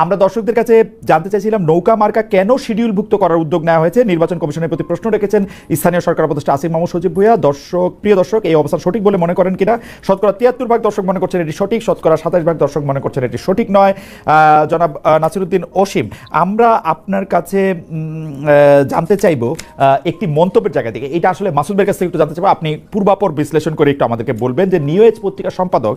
আমরা দর্শকদের কাছে জানতে চাইছিলাম নৌকা মার্কা কেন শিডিউলভুক্ত করার উদ্যোগ নেওয়া হয়েছে। নির্বাচন কমিশনের প্রতি প্রশ্ন রেখেছেন স্থানীয় সরকার উপদেষ্টা আসিফ মাহমুদ সজীব ভূঁইয়া। প্রিয় দর্শক, এই অবস্থান সঠিক বলে মনে করেন কিনা? শতকরা 73% দর্শক মনে করছেন এটি সঠিক, শতকরা 27% দর্শক মনে করছেন এটি সঠিক নয়। জনাব নাসিরউদ্দিন অসীম, আমরা আপনার কাছে জানতে চাইব একটি মন্তব্যের জায়গা থেকে, এটা আসলে মাসুদ ভাইয়ের কাছ থেকে একটু জানতে চাইব, আপনি পূর্বাপর বিশ্লেষণ করে একটু আমাদেরকে বলবেন যে নিউ এজ পত্রিকার সম্পাদক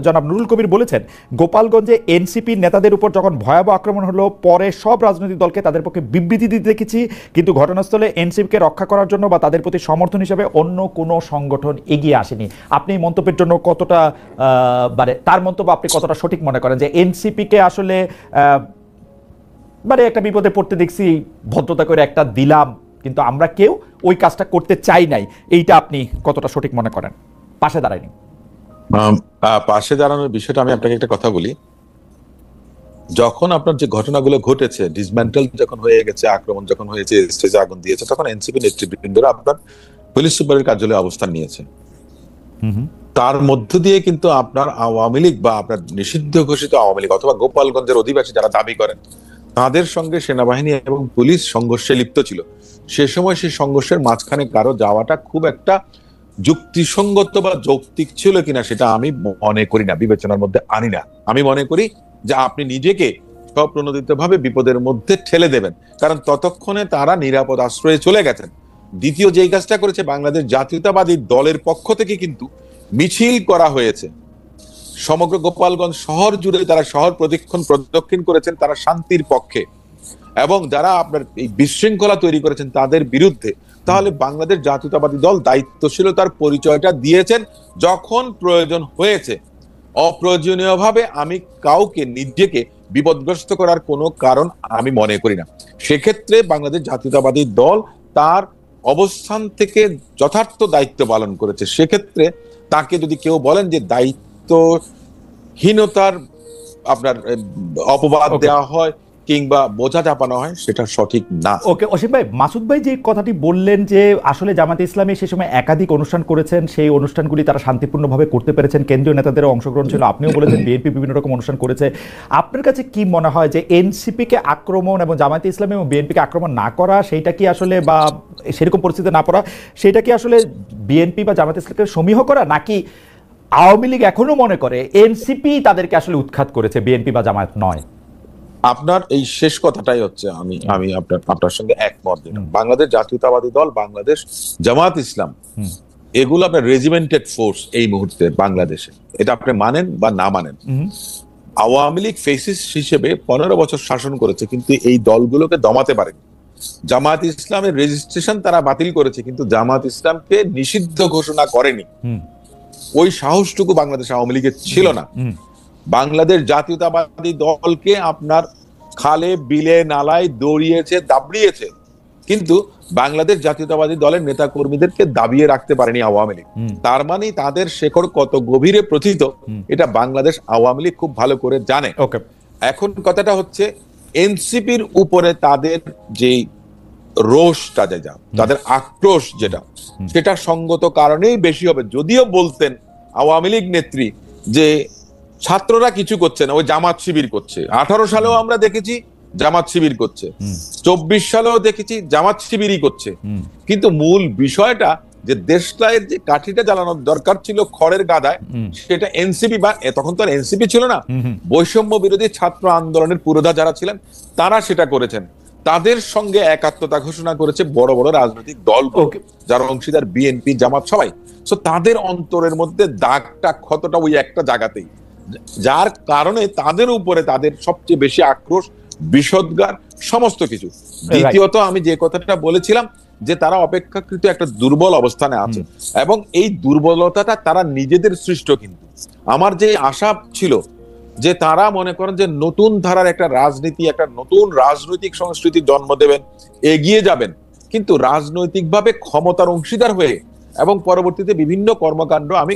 জনাব নুরুল কবির বলেছেন গোপালগঞ্জে এনসিপির নেতাদের উপর যখন ভয়াবহ আক্রমণ হলো পরে সব রাজনৈতিক দলকে তাদের পক্ষে বিবৃতি দিতে দেখেছি, কিন্তু ঘটনাস্থলে এনসিপিকে রক্ষা করার জন্য বা তাদের প্রতি সমর্থন হিসেবে অন্য কোনো সংগঠন এগিয়ে আসেনি। আপনি এই মন্তব্যের জন্য কতটা মানে তার মন্তব্য আপনি কতটা সঠিক মনে করেন যে এনসিপিকে আসলে মানে একটা বিপদে পড়তে দেখছি ভদ্রতা করে একটা দিলাম, কিন্তু আমরা কেউ ওই কাজটা করতে চাই নাই, এইটা আপনি কতটা সঠিক মনে করেন? পাশে দাঁড়ায়নি, পাশে দাঁড়ানোর বিষয়টা আমি আপনাকে একটা কথা বলি। যখন আপনার যে ঘটনাগুলো ঘটেছে, ডিসম্যান্টেল যখন হয়ে গেছে, আক্রমণ যখন হয়েছে, স্টেজে আগুন দিয়েছে, তখন এনসিপি নেতৃবৃন্দরা আপনার পুলিশ সুপারের কার্যালয়ে অবস্থান নিয়েছে। তার মধ্য দিয়ে কিন্তু আপনার আওয়ামী লীগ বা আপনার নিষিদ্ধ ঘোষিত আওয়ামী লীগ অথবা গোপালগঞ্জের অধিবাসী যারা দাবি করেন, তাদের সঙ্গে সেনাবাহিনী এবং পুলিশ সংঘর্ষে লিপ্ত ছিল। সে সময় সেই সংঘর্ষের মাঝখানে কারো যাওয়াটা খুব একটা যুক্তিসঙ্গত বা যৌক্তিক ছিল কিনা সেটা আমি মনে করি না, বিবেচনার মধ্যে আনি না। আমি মনে করি যে আপনি নিজেকে স্বপ্রণোদিত ভাবে বিপদের মধ্যে ঠেলে দেবেন, কারণ ততক্ষণে তারা নিরাপদ আশ্রয়ে চলে গেছেন। দ্বিতীয় যে কাজটা করেছে, বাংলাদেশ জাতীয়তাবাদী দলের পক্ষ থেকে কিন্তু মিছিল করা হয়েছে সমগ্র গোপালগঞ্জ শহর জুড়ে। তারা শহর প্রদক্ষিণ করেছেন, তারা শান্তির পক্ষে, এবং যারা আপনার এই বিশৃঙ্খলা তৈরি করেছেন তাদের বিরুদ্ধে। তাহলে বাংলাদেশ জাতীয়তাবাদী দল দায়িত্বশীলতার পরিচয়টা দিয়েছেন যখন প্রয়োজন হয়েছে। অপ্রয়োজনীয়ভাবে আমি কাউকে নিজেকে বিপদগ্রস্ত করার কোনো কারণ আমি মনে করি না। সেক্ষেত্রে বাংলাদেশ জাতীয়তাবাদী দল তার অবস্থান থেকে যথার্থ দায়িত্ব পালন করেছে। সেক্ষেত্রে তাকে যদি কেউ বলেন যে দায়িত্বহীনতার আপনার অপবাদ দেওয়া হয় কিংবা বোঝা চাপানো হয়, সেটা সঠিক না। ওকে অসীম ভাই, মাসুদ ভাই যে কথাটি বললেন যে আসলে জামাতে ইসলামী সে সময় একাধিক অনুষ্ঠান করেছেন, সেই অনুষ্ঠানগুলি তারা শান্তিপূর্ণভাবে করতে পেরেছেন, কেন্দ্রীয় নেতাদেরও অংশগ্রহণ ছিল, আপনিও বলেছেন বিএনপি বিভিন্ন রকম অনুষ্ঠান করেছে। আপনার কাছে কি মনে হয় যে এনসিপিকে আক্রমণ এবং জামাতে ইসলামী এবং বিএনপিকে আক্রমণ না করা, সেইটা কি আসলে বা সেরকম পরিস্থিতি না পড়া, সেটা কি আসলে বিএনপি বা জামাতে ইসলামকে সমীহ করা, নাকি আওয়ামী লীগ এখনো মনে করে এনসিপি তাদেরকে আসলে উৎখাত করেছে, বিএনপি বা জামায়াত নয়? আপনার এই শেষ কথাটাই হচ্ছে আমি আপনার সঙ্গে একমত। বাংলাদেশ জাতীয়তাবাদী দল, বাংলাদেশ জামাত ইসলাম, এগুলো আপনার রেজিমেন্টেড ফোর্স এই মুহূর্তে বাংলাদেশে, এটা আপনি মানেন বা না মানেন। আওয়ামী লীগ ফেসিস্ট হিসেবে 15 বছর শাসন করেছে, কিন্তু এই দলগুলোকে দমাতে পারেনি। জামাত ইসলামের রেজিস্ট্রেশন তারা বাতিল করেছে, কিন্তু জামাত ইসলামকে নিষিদ্ধ ঘোষণা করেনি। ওই সাহসটুকু বাংলাদেশ আওয়ামী লীগের ছিল না। বাংলাদেশ জাতীয়তাবাদী দলকে আপনার খালে বিলে নালায় দৌড়িয়েছে, দাবড়িয়েছে, কিন্তু বাংলাদেশ জাতীয়তাবাদী দলের নেতা কর্মীদেরকে দাবিয়ে রাখতে পারেনি আওয়ামী লীগ। তার মানে তাদের শেকড় কত গভীরে প্রথিত, এটা বাংলাদেশ আওয়ামী লীগ খুব ভালো করে জানে। এখন কথাটা হচ্ছে এনসিপির উপরে তাদের যে রোষটা, যেটা তাদের আক্রোশ, সেটা সঙ্গত কারণেই বেশি হবে। যদিও বলতেন আওয়ামী লীগ নেত্রী যে ছাত্ররা কিছু করছে না, ওই জামাত শিবির করছে। 18 সালেও আমরা দেখেছি জামাত শিবির করছে, 24 সালেও দেখেছি জামাত শিবিরই করছে। কিন্তু মূল বিষয়টা যে দেশটার যে কাঠিটা জ্বালানোর দরকার ছিল খড়ের গাদায়, সেটা এনসিপি, বা তখন তো আর এনসিপি ছিল না, বৈষম্য বিরোধী ছাত্র আন্দোলনের পুরোধা যারা ছিলেন তারা সেটা করেছেন। তাদের সঙ্গে একাত্মতা ঘোষণা করেছে বড় বড় রাজনৈতিক দল, যারা অংশীদার বিএনপি, জামাত, সবাই। সো তাদের অন্তরের মধ্যে দাগটা, ক্ষতটা ওই একটা জায়গাতেই, যার কারণে তাদের উপরে তাদের সবচেয়ে বেশি আক্রোশ, বিষোদ্গার, সমস্ত কিছু। দ্বিতীয়ত আমি যে কথাটা বলেছিলাম যে তারা অপেক্ষাকৃত একটা দুর্বল অবস্থানে আছে, এবং এই দুর্বলতাটা তারা নিজেদের সৃষ্ট। কিন্তু আমার যে আশা ছিল যে তারা মনে করেন যে নতুন ধারার একটা রাজনীতি, একটা নতুন রাজনৈতিক সংস্কৃতি জন্ম দেবেন, এগিয়ে যাবেন, কিন্তু রাজনৈতিকভাবে ক্ষমতার অংশীদার হয়ে, এবং পরবর্তীতে বিভিন্ন কর্মকাণ্ড, আমি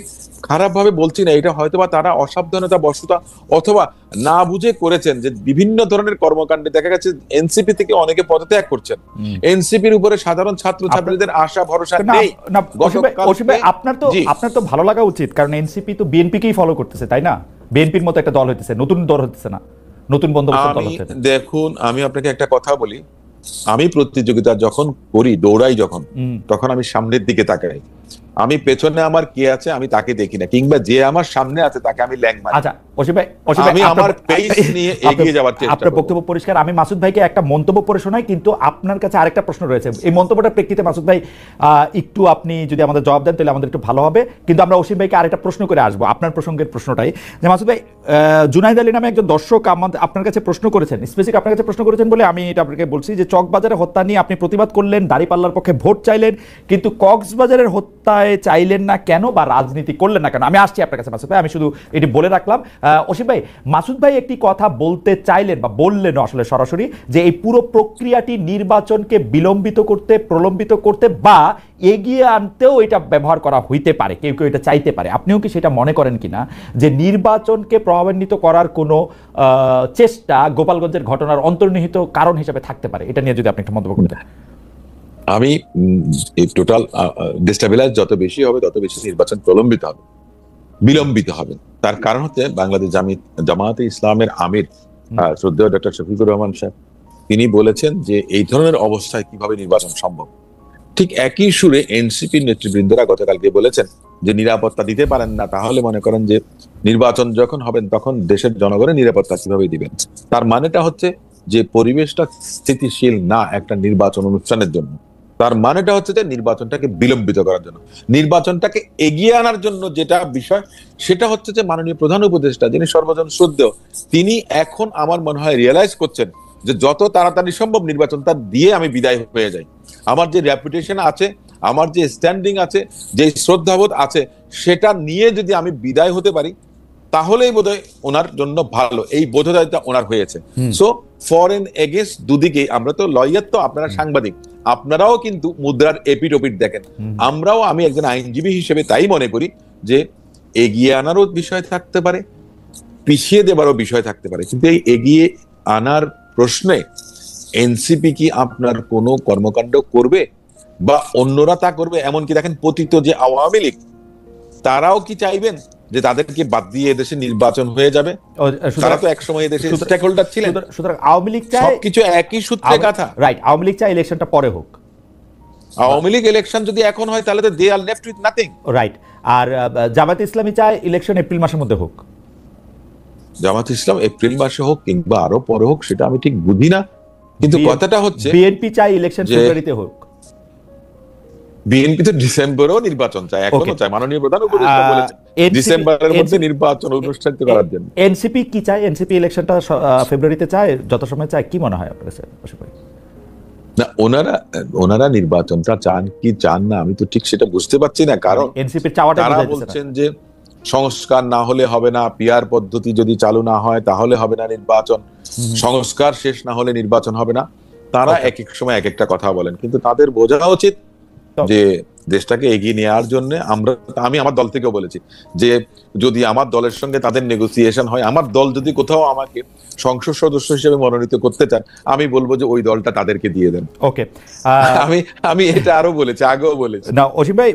খারাপ ভাবে বলছি না, এটা হয়তোবা তারা অসাবধানতা বশত অথবা না বুঝে করেছেন, যে বিভিন্ন ধরনের কর্মকাণ্ডে দেখা গেছে এনসিপি থেকে অনেকে পদত্যাগ করছেন। এনসিপির উপরে সাধারণ ছাত্র ছাত্রীদের আশা ভরসা নেই। আপনার তো ভালো লাগা উচিত, কারণ এনসিপি তো বিএনপিকেই ফলো করতেছে, তাই না? বিএনপির মতো একটা দল হইতেছে, নতুন দল হইতেছে না, নতুন বন্দোবস্তের আমি তলব? দেখুন, আমি আপনাকে একটা কথা বলি, আমি প্রতিযোগিতা যখন করি, দৌড়াই যখন, তখন আমি সামনের দিকে তাকাই। আমি পেছনে আমার কে আছে আমি তাকে দেখি না, কিংবা যে আমার সামনে আছে তাকে আমি ল্যাং মারি। আচ্ছা অসীম ভাই, আমি আমার পেস নিয়ে এগিয়ে যাওয়ার চেষ্টা আপনার করব। বক্তব্য পরিষ্কার। আমি মাসুদ ভাইকে একটা মন্তব্য পড়ে শোনাই, কিন্তু আপনার কাছে আরেকটা প্রশ্ন রয়েছে। এই মন্তব্যটার প্রেক্ষিতে মাসুদ ভাই একটু আপনি যদি আমাদের জবাব দেন তাহলে আমাদের একটু ভালো হবে, কিন্তু আমরা অসীম ভাইকে আরেকটা প্রশ্ন করে আসবো আপনার প্রসঙ্গের প্রশ্নটাই। যে মাসুদ ভাই, জুনাইদ আলী নামে একজন দর্শক আপনার কাছে প্রশ্ন করেছেন, স্পেসিফিক আপনার কাছে প্রশ্ন করেছেন বলে আমি এটা আপনাকে বলছি, যে চকবাজারে হত্যা নিয়ে আপনি প্রতিবাদ করলেন, দাঁড়িপাল্লার পক্ষে ভোট চাইলেন, কিন্তু কক্সবাজারের হত্যায় চাইলেন না কেন, বা রাজনীতি করলেন না কেন? আমি আসছি আপনার কাছে মাসুদ ভাই, আমি শুধু এটি বলে রাখলাম। অসীম ভাই, মাসুদ ভাই একটি কথা বলতে চাইলেন বা বললেন আসলে সরাসরি, যে এই পুরো প্রক্রিয়াটি নির্বাচনকে বিলম্বিত করতে, প্রলম্বিত করতে বা এগিয়ে আনতেও এটা ব্যবহার করা হইতে পারে, কেউ কেউ এটা চাইতে পারে। আপনিও কি সেটা মনে করেন কিনা, যে নির্বাচনকে প্রভাবান্বিত করার কোনো চেষ্টা গোপালগঞ্জের ঘটনার অন্তর্নিহিত কারণ হিসেবে থাকতে পারে? এটা নিয়ে যদি আপনি একটা মন্তব্য করতেন। আমি টোটাল ডিস্টেবিলাইজ যত বেশি হবে তত বেশি নির্বাচন প্রলম্বিত হবে, বিলম্বিত হবে। তার কারণ হচ্ছে বাংলাদেশ জামায়াতে ইসলামের আমির শ্রদ্ধেয় ডক্টর শফিকুর রহমান সাহেব, তিনি বলেছেন যে এই ধরনের অবস্থায় কিভাবে নির্বাচন সম্ভব। ঠিক একই সুরে এনসিপির নেতৃবৃন্দরা গতকালকে বলেছেন যে নিরাপত্তা দিতে পারেন না, তাহলে মনে করেন যে নির্বাচন যখন হবেন তখন দেশের জনগণের নিরাপত্তা কিভাবে দিবেন। তার মানেটা হচ্ছে যে পরিবেশটা স্থিতিশীল না একটা নির্বাচন অনুষ্ঠানের জন্য। তার মানেটা হচ্ছে যে নির্বাচনটাকে বিলম্বিত করার জন্য, নির্বাচনটাকে এগিয়ে আনার জন্য যেটা বিষয়, সেটা হচ্ছে যে মাননীয় প্রধান উপদেষ্টা, যিনি সর্বজন শ্রদ্ধেয়, তিনি এখন আমার মনে হয় রিয়েলাইজ করছেন যে যত তাড়াতাড়ি সম্ভব নির্বাচনটা দিয়ে আমি বিদায় হয়ে যাই। আমার যে রেপুটেশন আছে, আমার যে স্ট্যান্ডিং আছে, যে শ্রদ্ধাবোধ আছে, সেটা নিয়ে যদি আমি বিদায় হতে পারি তাহলেই বোধহয় ওনার জন্য ভালো। এই বোধোদয়টা ওনার হয়েছে। সো ফর এন্ড এগেইনস্ট দুদিকেই, আমরা তো লয়ার, তো আপনারা সাংবাদিক, আপনারাও কিন্তু মুদ্রার এপিট ওপিট দেখেন। আমরাও, আমি একজন আইনজীবী হিসেবে তাই মনে করি যে এগিয়ে আনারও বিষয় থাকতে পারে, পিছিয়ে দেবারও বিষয় থাকতে পারে, কিন্তু এই এগিয়ে আনার প্রশ্নে এনসিপি কি আপনার কোনো কর্মকাণ্ড করবে বা অন্যরা তা করবে? এমনকি দেখেন পতিত যে আওয়ামী লীগ, তারাও কি চাইবেন যে তাদেরকে বাদ দিয়ে এদেশে নির্বাচন হয়ে যাবে? তারা তো একসময় এদেশে স্টেক হোল্ডার ছিলেন। সুতরাং আওয়ামী লীগ চায় সবকিছু একই সূত্রে গাথা। রাইট, আওয়ামী লীগ চায় ইলেকশনটা পরে হোক। আওয়ামী লীগ ইলেকশন যদি এখন হয় তাহলে তো দে আর লেফট উইথ নাথিং। রাইট। আর জামাত ইসলামী চায় ইলেকশন এপ্রিল মাসের মধ্যে হোক। জামাত ইসলাম এপ্রিল মাসে হোক কিংবা আরো পরে হোক সেটা আমি ঠিক বুঝি না, কিন্তু কথাটা হচ্ছে বিএনপি চায় ইলেকশন ফেব্রুয়ারিতে হোক। বিএনপি তো ডিসেম্বরেও নির্বাচন চায়, এখনো চায়। মাননীয় প্রধান উপদেষ্টা বলেছেন ডিসেম্বরের মধ্যে নির্বাচন অনুষ্ঠিত করার জন্য। এনসিপি কি চায়? এনসিপি ইলেকশনটা ফেব্রুয়ারিতে চায়, যত সময় চায়। কি মনে হয় আপনার কাছে? না, ওনারা নির্বাচনটা চান কি চান না আমি তো ঠিক সেটা বুঝতে পারছি না। কারণ এনসিপির চাওয়াটা তারা বলছেন যে সংস্কার না হলে হবে না, পিআর পদ্ধতি যদি চালু না হয় তাহলে হবে না নির্বাচন, সংস্কার শেষ না হলে নির্বাচন হবে না। তারা এক এক সময় এক একটা কথা বলেন, কিন্তু তাদের বোঝা উচিত যে দেশটাকে এগিয়ে নেওয়ার জন্য আমি আমার দল থেকেও বলেছি যে যদি আমার দলের সঙ্গে তাদের নেগোসিয়েশন হয়, আমার দল যদি কোথাও আমাকে সংসদ সদস্য হিসেবে মনোনীত করতে চান, আমি বলবো যে ওই দলটা তাদেরকে দিয়ে দেন। ওকে, আমি এটা আরো বলেছি, আগেও বলেছি। না অসীম ভাই,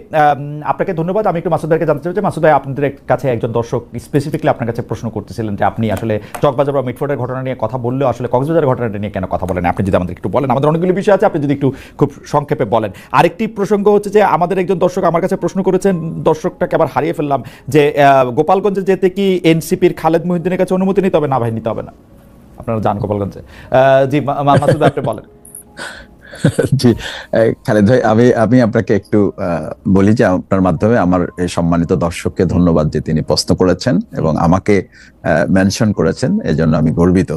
আপনাকে ধন্যবাদ। আমি একটু মাসুদ ভাইকে জানতে চাই যে মাসুদ ভাই, আপনাদের কাছে একজন দর্শক স্পেসিফিকলি আপনার কাছে প্রশ্ন করতেছিলেন যে আপনি আসলে চকবাজার বা মিটফোর্ডের ঘটনা নিয়ে কথা বললেও আসলে কক্সবাজারের ঘটনাটা নিয়ে কেন কথা বলেন? আপনি যদি আমাদের একটু বলেন, আমাদের অনেকগুলো বিষয় আছে, আপনি যদি একটু খুব সংক্ষেপে বলেন। আরেকটি প্রসঙ্গ হচ্ছে যে আমাদের একজন দর্শক আমার কাছে প্রশ্ন করেছেন, দর্শকটাকে আবার হারিয়ে ফেললাম, যে গোপালগঞ্জে যেতে কি এনসিপির খালেদ মহিউদ্দিনের কাছে অনুমতি নিতে হবে? না ভাই, নিতে হবে না। আপনারা যান গোপালগঞ্জে। জি মাসুদ ভাই, আপনি বলেন। জি খালেদ ভাই, আমি আপনাকে একটু বলি যে আপনার মাধ্যমে আমার এই সম্মানিত দর্শককে ধন্যবাদ যে তিনি প্রশ্ন করেছেন এবং আমাকে মেনশন করেছেন, এজন্য আমি গর্বিত।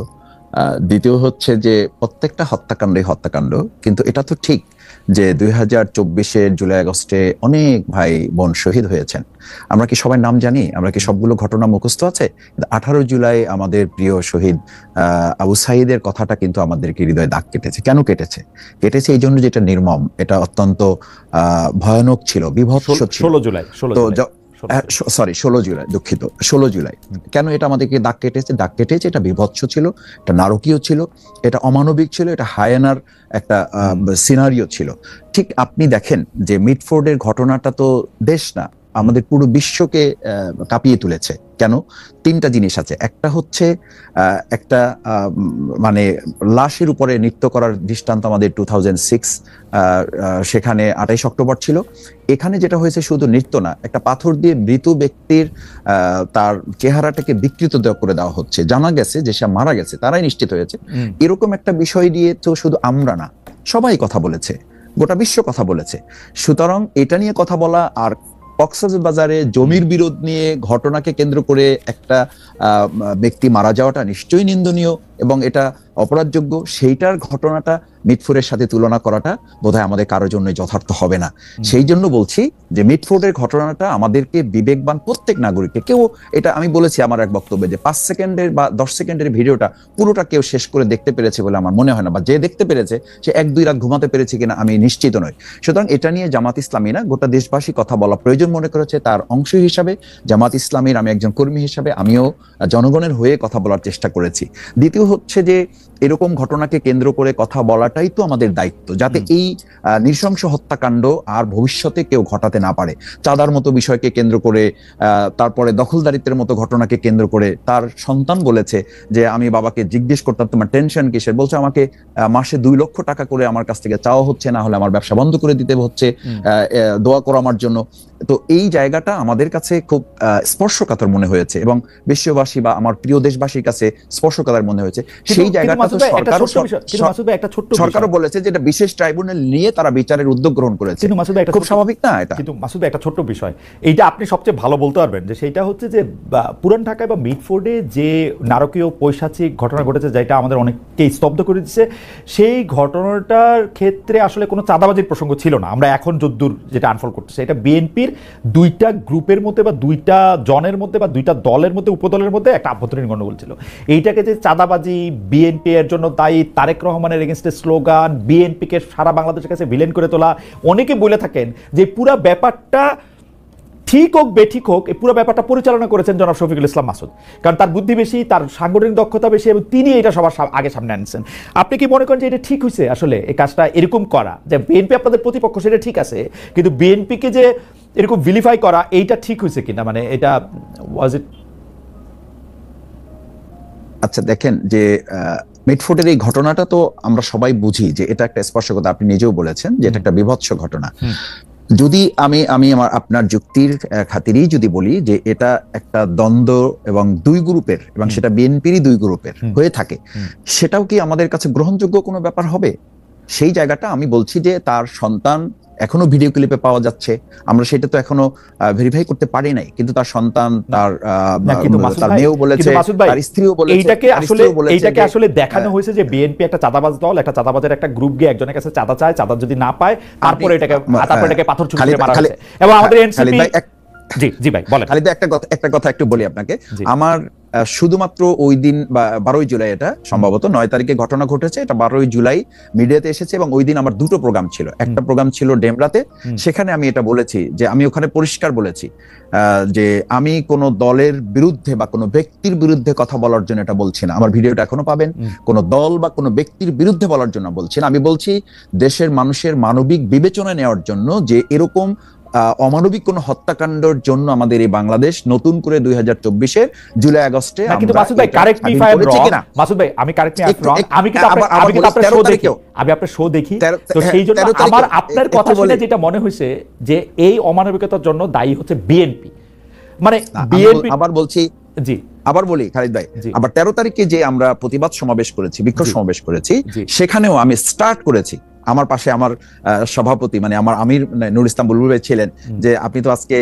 দ্বিতীয় হচ্ছে যে প্রত্যেকটা হত্যাকাণ্ডই হত্যাকাণ্ড, কিন্তু এটা তো ঠিক যে 2024-এর জুলাই আগস্টে অনেক ভাই বোন শহীদ হয়েছেন। আমরা কি সবাই নাম জানি? আমরা কি সবগুলো ঘটনা মুখস্থ আছে? 18 জুলাই আমাদের প্রিয় শহীদ আবু সাঈদের কথাটা কিন্তু আমাদেরকে হৃদয়ে দাগ কেটেছে। কেন কেটেছে? এই জন্য যেটা নির্মম, এটা অত্যন্ত ভয়ানক ছিল, বিভৎস ছিল। 16 জুলাই, সরি 16 জুলাই, দুঃখিত, 16 জুলাই। কেন এটা আমাদেরকে দাগ কেটেছে? এটা বিভৎস ছিল, এটা নারকীয় ছিল, এটা অমানবিক ছিল, এটা হায়ানার একটা সিনারিও ছিল। ঠিক আপনি দেখেন যে মিটফোর্ডের ঘটনাটা তো দেশ না, আমাদের পুরো বিশ্বকে কাঁপিয়ে তুলেছে। কেন? তিনটা জিনিস আছে। একটা হচ্ছে একটা মানে লাশের উপরে নৃত্য করার দৃষ্টান্ত আমাদের 2006 সেখানে 28 অক্টোবর ছিল। এখানে যেটা হয়েছে শুধু নৃত্য না, একটা পাথর দিয়ে মৃত ব্যক্তির তার চেহারাটাকে বিকৃত করে দেওয়া হচ্ছে। জানা গেছে যে সে মারা গেছে, তারাই নিশ্চিত হয়েছে। এরকম একটা বিষয় দিয়ে তো শুধু আমরা না, সবাই কথা বলেছে, গোটা বিশ্ব কথা বলেছে। সুতরাং এটা নিয়ে কথা বলা আর কক্সবাজারে জমির বিরোধ নিয়ে ঘটনাকে কেন্দ্র করে একটা ব্যক্তি মারা যাওয়াটা নিশ্চয়ই নিন্দনীয় এবং এটা অপরাধযোগ্য। সেইটার ঘটনাটা মিটফোর্ডের সাথে তুলনা করাটা বোধহয় আমাদের কারোর জন্য যথার্থ হবে না। সেই জন্য বলছি যে মিটফোর্ডের ঘটনাটা আমাদেরকে বিবেকবান প্রত্যেক নাগরিককে, কেউ এটা আমি বলেছি আমার এক বক্তব্যে যে 5 সেকেন্ডের বা 10 সেকেন্ডের ভিডিওটা পুরোটা কেউ শেষ করে দেখতে পেরেছে বলে আমার মনে হয় না, বা যে দেখতে পেরেছে সে 1-2 রাত ঘুমাতে পেরেছে কিনা আমি নিশ্চিত নই। সুতরাং এটা নিয়ে জামাত ইসলামী না, গোটা দেশবাসী কথা বলা প্রয়োজন মনে করেছে। তার অংশ হিসাবে জামাত ইসলামীর আমি একজন কর্মী হিসাবে আমিও জনগণের হয়ে কথা বলার চেষ্টা করেছি। দ্বিতীয় হচ্ছে যে এরকম ঘটনাকে কেন্দ্র করে কথা বলাটাই তো আমাদের দায়িত্ব, যাতে এই নৃশংস হত্যাকাণ্ড আর ভবিষ্যতে কেউ ঘটাতে না পারে। চাঁদার মতো বিষয়কে কেন্দ্র করে, তারপরে দখলদারিত্বের মতো ঘটনাকে কেন্দ্র করে তার সন্তান বলেছে যে আমি বাবাকে জিজ্ঞেস করতাম তোমার টেনশন কিসের, বলছে আমাকে মাসে 2 লক্ষ টাকা করে আমার কাছ থেকে চাওয়া হচ্ছে, না হলে আমার ব্যবসা বন্ধ করে দিতে হচ্ছে, দোয়া করো আমার জন্য। তো এই জায়গাটা আমাদের কাছে খুব স্পর্শকাতর মনে হয়েছে এবং বিশ্ববাসী বা আমার প্রিয় দেশবাসীর কাছে স্পর্শকাতর মনে হয়েছে। সেই জায়গাটা তো সরকারও বলেছে যে এটা বিশেষ ট্রাইব্যুনাল নিয়ে তারা বিচারের উদ্যোগ গ্রহণ করেছে, খুব স্বাভাবিক না এটা? কিন্তু মাসুদ ভাই, একটা ছোট্ট বিষয়, এইটা আপনি সবচেয়ে ভালো বলতে পারবেন, যে সেইটা হচ্ছে যে পুরান ঢাকায় বা মিটফোর্ডে যে নারকীয় পৈশাচিক ঘটনা ঘটেছে, যেটা আমাদের অনেককে স্তব্ধ করে দিচ্ছে, সেই ঘটনাটার ক্ষেত্রে আসলে কোনো চাঁদাবাজির প্রসঙ্গ ছিল না। আমরা এখন যদ্দূর যেটা আনফোল্ড করতেছে, এটা বিএনপির 2টা গ্রুপের মধ্যে বা 2টা জনের মধ্যে বা 2টা দলের মধ্যে, উপদলের মধ্যে একটা আভ্যন্তরীণ গণ্ডগোল ছিল। এইটাকে যে চাঁদাবাজি, বিএনপি এর জন্য দায়ী, তারেক রহমানের এগেনস্টে স্লোগান, বিএনপিকে সারা বাংলাদেশের কাছে ভিলেন করে তোলা, অনেকে বলে থাকেন যে পুরো ব্যাপারটা ঠিক হোক বেঠিক হোক, এই পুরো ব্যাপারটা পরিচালনা করেছেন জনাব শফিকুল ইসলাম মাসুদ, কারণ তার বুদ্ধি বেশি, তার সাংগঠনিক দক্ষতা বেশি এবং তিনি এটা সবার আগে সামনে আনছেন। আপনি কি মনে করেন যে এটা ঠিক হয়েছে আসলে এই কাজটা এরকম করা, যে বিএনপি আপনাদের প্রতিপক্ষ সেটা ঠিক আছে, কিন্তু বিএনপিকে যে এরকম ভিলিফাই করা এইটা ঠিক হয়েছে কিনা, মানে এটা ওয়াজ ইট? আচ্ছা দেখেন, যে মিটফোর্ডের এই ঘটনাটা তো আমরা সবাই বুঝি যে এটা একটা স্পর্শকতা, আপনি নিজেও বলেছেন যে এটা একটা বিভৎস ঘটনা। যদি আমি আপনার যুক্তির খাতিরেই যদি বলি যে এটা একটা দ্বন্দ্ব এবং 2 গ্রুপের, এবং সেটা বিএনপিরই 2 গ্রুপের হয়ে থাকে, সেটাও কি আমাদের কাছে গ্রহণযোগ্য কোনো ব্যাপার হবে? সেই জায়গাটা আমি বলছি যে তার সন্তান এখনো ভিডিও ক্লিপে পাওয়া যাচ্ছে, আমরা সেটা তো এখনো ভেরিফাই করতে পারি নাই, কিন্তু তার সন্তান, তার মেয়েও বলেছে, তার স্ত্রীও বলেছে, এইটাকে আসলে দেখানো হয়েছে যে বিএনপি একটা চাঁদাবাজ দল, একটা চাঁদাবাজের একটা গ্রুপ গিয়ে একজনের কাছে চাঁদা চায়, চাঁদা যদি না পায় তারপরে এটাকে পাথর ছুঁড়ে মারা হয়েছে। এবং আমাদের এনসিপি, জি ভাই বলেন। খালিদ, একটা কথা একটু বলি আপনাকে। আমার শুধুমাত্র ওই দিন 12ই জুলাই, এটা সম্ভবত 9 তারিখে ঘটনা ঘটেছে, এটা 12ই জুলাই মিডিয়াতে এসেছে এবং ওই দিন আমার 2টো প্রোগ্রাম ছিল। একটা প্রোগ্রাম ছিল ডেমরাতে, সেখানে আমি এটা বলেছি যে আমি ওখানে পরিষ্কার বলেছি যে আমি কোনো দলের বিরুদ্ধে বা কোনো ব্যক্তির বিরুদ্ধে কথা বলার জন্য এটা বলছি না, আমার ভিডিওটা এখনো পাবেন। কোনো দল বা কোনো ব্যক্তির বিরুদ্ধে বলার জন্য বলছি না, আমি বলছি দেশের মানুষের মানবিক বিবেচনা নেওয়ার জন্য যে এরকম অমানবিক কোন হত্যাকাণ্ডের জন্য আমাদের এই বাংলাদেশ নতুন করে 2024-এর জুলাই আগস্টে, কিন্তু মাসুদ ভাই correct me if I am রং, মাসুদ ভাই আমি correct me if I am রং, আমি কিন্তু আপনার শো দেখি, আমি আপনার শো দেখি, তো সেই জন্য আমার আপনার কথা শুনে যেটা মনে হয়েছে যে এই অমানবিকতার জন্য দায়ী হচ্ছে বিএনপি, মানে বিএনপি। আবার বলছি, জি আবার বলি খালিদ ভাই, আবার 13 তারিখে যে আমরা প্রতিবাদ সমাবেশ করেছি, বিক্ষোভ সমাবেশ করেছি, সেখানেও আমি স্টার্ট করেছি, আমার পাশে আমার সভাপতি মানে আমার আমির নুর ইসলাম বুলবুল ভাই ছিলেন, যে আপনি তো আজকে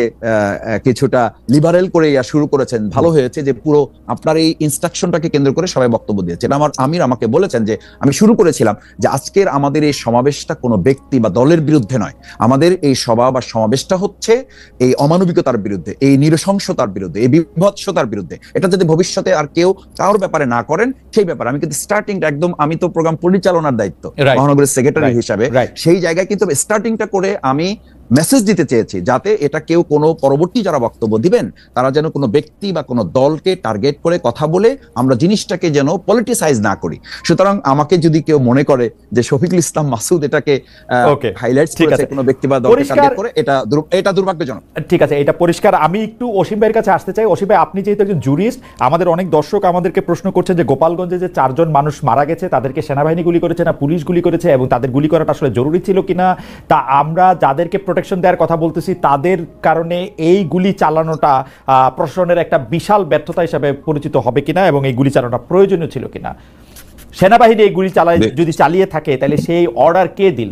কিছুটা লিবারেল করে শুরু করেছেন, ভালো হয়েছে যে পুরো আপনার এই ইনস্ট্রাকশনটাকে কেন্দ্র করে সবাই বক্তব্য দিয়েছেন। আমার আমির আমাকে বলেছেন যে আমি শুরু করেছিলাম যে আজকের আমাদের এই সমাবেশটা কোনো ব্যক্তি বা দলের বিরুদ্ধে নয়, আমাদের এই সভা বা সমাবেশটা হচ্ছে এই অমানবিকতার বিরুদ্ধে, এই নৃশংসতার বিরুদ্ধে, এই বিভৎসতার বিরুদ্ধে। এটা যদি ভবিষ্যতে আর কেউ কারোর ব্যাপারে না করেন সেই ব্যাপারে আমি কিন্তু স্টার্টিংটা একদম, আমি তো প্রোগ্রাম পরিচালনার দায়িত্ব মহানগরের সেক্রেটারি হিসাবে, সেই জায়গায় কিন্তু স্টার্টিংটা করে আমি মেসেজ দিতে চেয়েছি, যাতে এটা কেউ কোনো পরবর্তী যারা বক্তব্য দিবেন তারা যেন কোনো ব্যক্তি বা কোনো দলকে টার্গেট করে কথা বলে আমরা জিনিসটাকে যেন পলিটিসাইজ না করি। সুতরাং আমাকে যদি কেউ মনে করে যে শফিকুল ইসলাম মাসুদ এটাকে হাইলাইটস করেছে কোনো ব্যক্তি বা দলকে টার্গেট করে, এটা দুর্ভাগ্যজনক। ঠিক আছে, এটা পরিষ্কার। আমি একটু অসীম ভাইয়ের কাছে আসতে চাই। অসীম ভাই, আপনি যেহেতু একজন জুরিস্ট, আমাদের অনেক দর্শক আমাদেরকে প্রশ্ন করছেন যে গোপালগঞ্জে যে 4 জন মানুষ মারা গেছে তাদেরকে সেনাবাহিনী গুলি করেছে না পুলিশ গুলি করেছে, এবং তাদের গুলি করাটা আসলে জরুরি ছিল কিনা, তা আমরা যাদেরকে প্রোটেকশন দেওয়ার কথা বলতেছি তাদের কারণে এই গুলি চালানোটা প্রশাসনের একটা বিশাল ব্যর্থতা হিসাবে পরিচিত হবে কিনা, এবং এই গুলি চালানোটা প্রয়োজনীয় ছিল কিনা। সেনাবাহিনী এই গুলি যদি চালিয়ে থাকে তাহলে সেই অর্ডার কে দিল?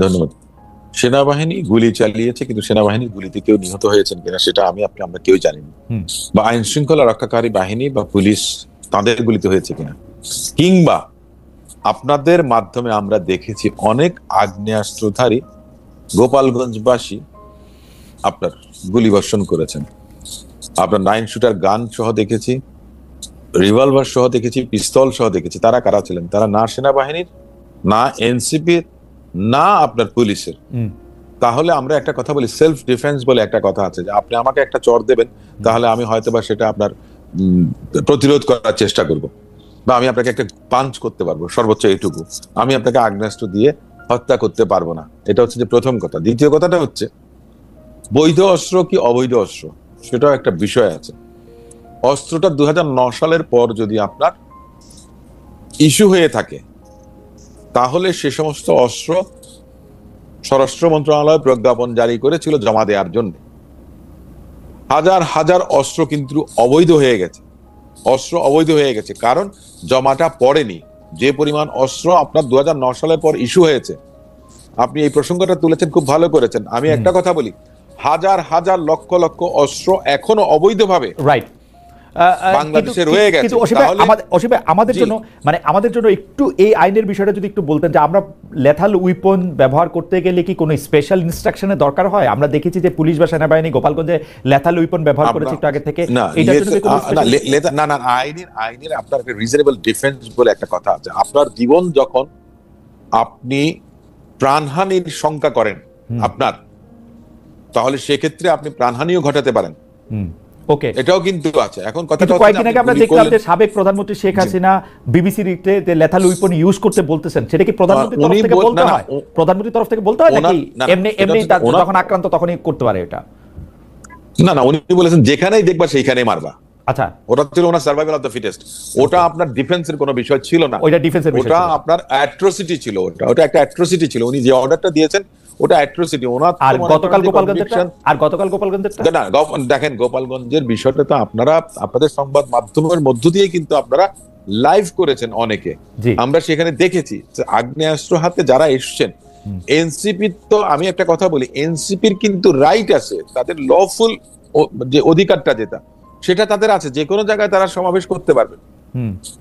ধন্যবাদ। সেনাবাহিনী গুলি চালিয়েছে, কিন্তু সেনাবাহিনীর গুলিতে কেউ নিহত হয়েছেন কিনা সেটা আমরা কেউ জানি না, বা আইন শৃঙ্খলা রক্ষাকারী বাহিনী বা পুলিশ তাদের গুলিতে হয়েছে কিনা, কিংবা আপনাদের মাধ্যমে আমরা দেখেছি অনেক আগ্নেয়াস্ত্রধারী গোপালগঞ্জবাসী আপনার গুলিবর্ষণ করেছেন। আপনার 9 শুটার গান সহ দেখেছি, রিভলভার সহ দেখেছি, পিস্তল সহ দেখেছি। তারা কারা ছিলেন? তারা না সেনাবাহিনীর, না এনসিপির, না আপনার পুলিশের। তাহলে আমরা একটা কথা বলি, সেলফ ডিফেন্স বলে একটা কথা আছে, যে আপনি আমাকে একটা চড় দেবেন, তাহলে আমি হয়তোবা সেটা আপনার প্রতিরোধ করার চেষ্টা করব, বা আমি আপনাকে একটা পাঞ্চ করতে পারবো, সর্বোচ্চ এইটুকু। আমি আপনাকে আগ্নেয়াস্ত্র দিয়ে হত্যা করতে পারবো না। এটা হচ্ছে যে প্রথম কথা। দ্বিতীয় কথাটা হচ্ছে বৈধ অস্ত্র কি অবৈধ অস্ত্র, সেটাও একটা বিষয় আছে। অস্ত্রটা 2009 সালের পর যদি আপনার ইস্যু হয়ে থাকে, তাহলে সে সমস্ত অস্ত্র স্বরাষ্ট্র মন্ত্রণালয় প্রজ্ঞাপন জারি করেছিল জমা দেওয়ার জন্য। হাজার হাজার অস্ত্র কিন্তু অবৈধ হয়ে গেছে। অস্ত্র অবৈধ হয়ে গেছে কারণ জমাটা পড়েনি। যে পরিমাণ অস্ত্র আপনার 2009 সালের পর ইস্যু হয়েছে, আপনি এই প্রসঙ্গটা তুলেছেন, খুব ভালো করেছেন। আমি একটা কথা বলি, হাজার হাজার লক্ষ লক্ষ অস্ত্র এখনো অবৈধভাবে রাইট বাংলাদেশে রয়ে গেছে। আমাদের জন্য একটু এই আইনের বিষয়টা যদি একটু বলতেন, যে আমরা লেথাল উইপন ব্যবহার করতে গেলে কি কোনো স্পেশাল ইনস্ট্রাকশনের দরকার হয়? আমরা দেখেছি যে পুলিশ বা সেনাবাহিনী গোপালগঞ্জে লেথাল উইপন ব্যবহার করেছে একটু আগে থেকে। আইনের আপনার রিজনেবল ডিফেন্স বলে একটা কথা আছে। আপনার জীবন যখন আপনি প্রাণহানির শঙ্কা করেন আপনার, তাহলে সেক্ষেত্রে আপনি প্রাণহানিও ঘটাতে পারেন। ওকে, এটাও কিন্তু আছে। এখন কথাটা কয়েকদিন আগে আমরা দেখলাম যে সাবেক প্রধানমন্ত্রী শেখ হাসিনা বিবিসিতে যে লেথাল উইপন ইউজ করতে বলতেছেন, সেটা কি প্রধানমন্ত্রীর তরফ থেকে বলতে হয়? প্রধানমন্ত্রীর তরফ থেকে বলতে হয় নাকি এমনি এমনি যখন আক্রান্ত তখনই করতে পারে এটা? না না, উনি বলেছেন যেখানেই দেখবা সেইখানেই মারবা। আচ্ছা, ওটা ছিল ওনার সার্ভাইভাল অফ দ্য ফিটেস্ট। ওটা আপনার ডিফেন্সের কোনো বিষয় ছিল না, ওটা ডিফেন্সের বিষয়, ওটা আপনার অ্যাট্রোসিটি ছিল। ওটা একটা অ্যাট্রোসিটি ছিল। উনি যে অর্ডারটা দিয়েছেন ওটা অ্যাট্রোসিটি। ওনার আর গতকাল গোপালগঞ্জের না, দেখেন গোপালগঞ্জের বিষয়টা তো আপনারা আপনাদের সংবাদ মাধ্যমের মধ্য দিয়ে কিন্তু আপনারা লাইভ করেছেন অনেকে, আমরা সেখানে দেখেছি। আগ্নেয়াস্ত্র হাতে যারা এসছেন, এনসিপি তো, আমি একটা কথা বলি, এনসিপির কিন্তু রাইট আছে, তাদের লফুল যে অধিকারটা যেটা সেটা তাদের আছে, যে কোনো জায়গায় তারা সমাবেশ করতে পারবে।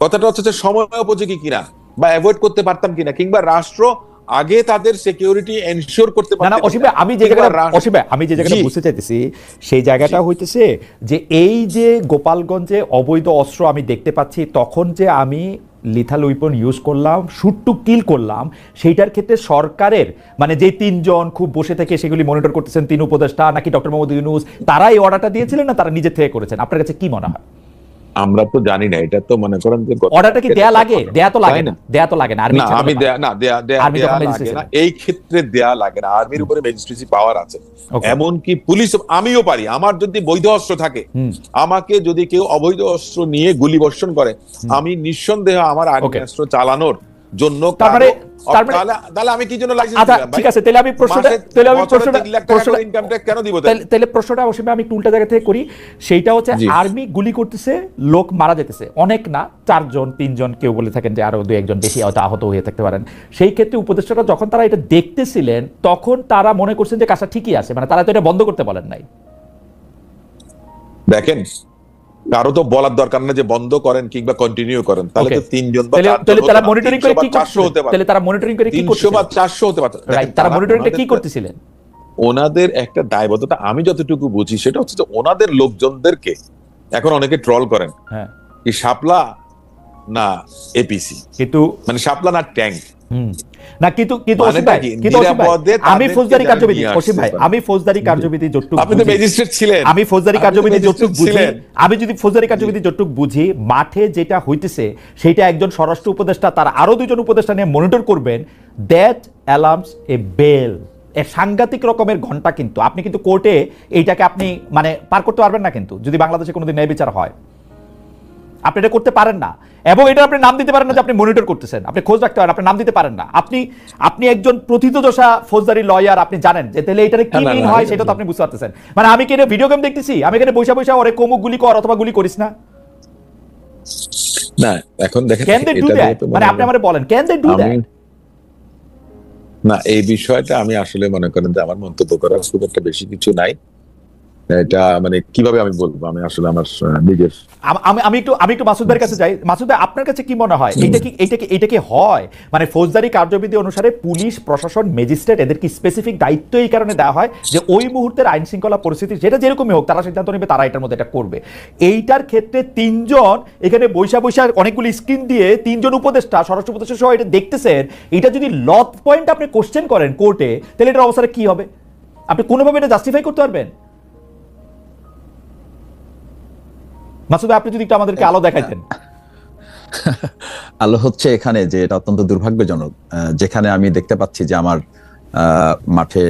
কথাটা হচ্ছে যে সময় উপযোগী কিনা, বা অ্যাভয়েড করতে পারতাম কিনা, কিংবা রাষ্ট্র আগে তাদের সিকিউরিটি এনশিওর করতে পারবে। আমি যে জায়গাটা বুঝতে চাইতেছি সেই জায়গাটা হইতেছে যে এই যে গোপালগঞ্জে অবৈধ অস্ত্র আমি দেখতে পাচ্ছি, তখন যে আমি লিথাল উইপন ইউজ করলাম, শুট টু কিল করলাম, সেইটার ক্ষেত্রে সরকারের মানে যে 3 জন খুব বসে থেকে সেগুলি মনিটর করতেছেন, 3 উপদেষ্টা নাকি ডক্টর মোহাম্মদ ইউনূস, তারা এই অর্ডারটা দিয়েছিলেন না তারা নিজে থেকে করেছেন? আপনার কাছে কি মনে হয়? আমরা তো জানি না, এটা তো মনে করেন যে অর্ডারটা কি দেয়া লাগে? দেয়া তো লাগে না। আমি লাগে না এই ক্ষেত্রে, দেয়া লাগে না। আর্মির উপরে ম্যাজিস্ট্রেসি পাওয়ার আছে, এমনকি পুলিশ, আমিও পারি। আমার যদি বৈধ অস্ত্র থাকে, আমাকে যদি কেউ অবৈধ অস্ত্র নিয়ে গুলি বর্ষণ করে, আমি নিঃসন্দেহে আমার আগ্নেয়াস্ত্র চালানোর জন্য, তাহলে আমি কি জন্য লাইসেন্স দিলাম? ঠিক আছে, তাহলে আমি প্রশ্নটা কেন দিব? তাহলে প্রশ্নটা অবশ্যই আমি উল্টা জায়গা থেকে করি। সেইটা হচ্ছে আর্মি গুলি করতেছে, লোক মারা যেতেছে, অনেক না 4 জন 3 জন, কেউ বলে থাকেন যে আরো 2-1 জন বেশি হয়তো আহত হয়ে থাকতে পারেন। সেই ক্ষেত্রে উপদেষ্টারা যখন তারা এটা দেখতেছিলেন, তখন তারা মনে করছেন যে কাজটা ঠিকই আছে, মানে তারা তো এটা বন্ধ করতে বলেন নাই। দেখেন, কারো তো বলার দরকার না যে বন্ধ করেন কিংবা কন্টিনিউ করেন। তাহলে তো 3 জন বা 4 জন, তারা মনিটরিং করে কি 400 হতে পারে। তাহলে তারা মনিটরিং করে কি করতেছিলেন? 300 বা 400 হতে পারে। তারা মনিটরিংটা কি করতেছিলেন? ওনাদের একটা দায়বদ্ধতা, আমি যতটুকু বুঝি সেটা হচ্ছে যে ওনাদের লোকজনদেরকে, এখন অনেকে ট্রল করেন, কি শাপলা না এপিসি, কিন্তু মানে শাপলা না ট্যাঙ্ক, না কিন্তু কিন্তু মানেটা অসীম ভাই, কি? কিন্তু অসীম ভাই, নিরাপদে আমি তাদেরকে ফৌজদারি যারা কার্যবিধি, নিয়ে অসীম ভাই আসছে। আমি ফৌজদারি কার্যবিধি যতটুকু আপনি তো বুঝি, ম্যাজিস্ট্রেট ছিলেন, আমি ফৌজদারি আপনি তো কার্যবিধি ম্যাজিস্ট্রেট যতটুকু বুঝি, ছিলেন। আমি যদি ফৌজদারি কার্যবিধি যতটুকু বুঝি, মাঠে যেটা হইতেছে সেটা একজন স্বরাষ্ট্র উপদেষ্টা তার আরো দুজন উপদেষ্টা নিয়ে মনিটর করবেন, দ্যাট অ্যালার্মস এ বেল। এ সাংঘাতিক রকমের ঘন্টা, কিন্তু আপনি কিন্তু কোর্টে এইটাকে আপনি মানে পার করতে পারবেন না, কিন্তু যদি বাংলাদেশে কোনোদিন ন্যায় বিচার হয় আপনি এটা করতে পারেন না। এবং এটা আপনি নাম দিতে পারেন না যে আপনি মনিটর করতেছেন, আপনি খোঁজ রাখতে পারেন, আপনি নাম দিতে পারেন না। আপনি একজন প্রথিতযশা ফৌজদারি লয়ার, আপনি জানেন যে তাহলে এটারে কি না, মিন না, হয় না, সেটা তো আপনি বুঝতে পারতেছেন। মানে আমি কি এটা ভিডিও গেম দেখতেছি, আমি এখানে বসে বসে ওরে কমুক গুলি কর অথবা গুলি করিস না, না এখন দেখেন ক্যান দে ডু এটা দ্যাট? যেহেতু মানে আপনি আমারে বলেন ক্যান দে ডু দ্যাট? না, এই বিষয়টা আমি আসলে মনে করেন যে আমার মন্তব্য করার খুব একটা বেশি কিছু নাই। এটা মানে কিভাবে আমি বলবো, আমি আসলে আমার নিজের আমি একটু মাসুদ ভাইয়ের কাছে যাই। মাসুদ ভাই, আপনার কাছে কি মনে হয় এটা কি হয়? মানে ফৌজদারি কার্যবিধি অনুসারে পুলিশ প্রশাসন ম্যাজিস্ট্রেট এদের কি স্পেসিফিক দায়িত্ব এই কারণে দেওয়া হয় যে ওই মুহূর্তের আইন শৃঙ্খলা পরিস্থিতি যেটা যেরকমই হোক তারা সিদ্ধান্ত নেবে, তারা এটার মধ্যে এটা করবে। এইটার ক্ষেত্রে তিনজন এখানে বৈশা অনেকগুলি স্ক্রিন দিয়ে তিনজন উপদেষ্টা, স্বরাষ্ট্র উপদেষ্টা সহ এটা দেখতেছেন, এটা যদি লট পয়েন্ট আপনি কোশ্চেন করেন কোর্টে, তাহলে এটার অবস্থাটা কি হবে? আপনি কোনোভাবে এটা জাস্টিফাই করতে পারবেন? মাসুদ ভাই, আপনি যদি একটু আমাদেরকে আলো দেখাইতেন। আলো হচ্ছে এখানে যে এটা অত্যন্ত দুর্ভাগ্যজনক, যেখানে আমি দেখতে পাচ্ছি যে আমার মাঠে